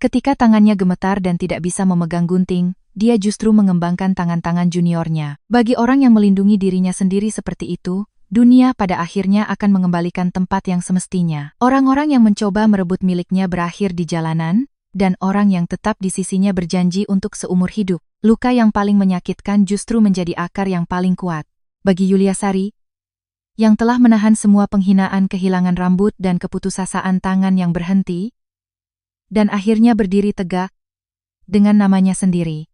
Ketika tangannya gemetar dan tidak bisa memegang gunting, dia justru mengembangkan tangan-tangan juniornya. Bagi orang yang melindungi dirinya sendiri seperti itu, dunia pada akhirnya akan mengembalikan tempat yang semestinya. Orang-orang yang mencoba merebut miliknya berakhir di jalanan, dan orang yang tetap di sisinya berjanji untuk seumur hidup. Luka yang paling menyakitkan justru menjadi akar yang paling kuat. Bagi Yulia Sari, yang telah menahan semua penghinaan kehilangan rambut dan keputusasaan tangan yang berhenti, dan akhirnya berdiri tegak dengan namanya sendiri.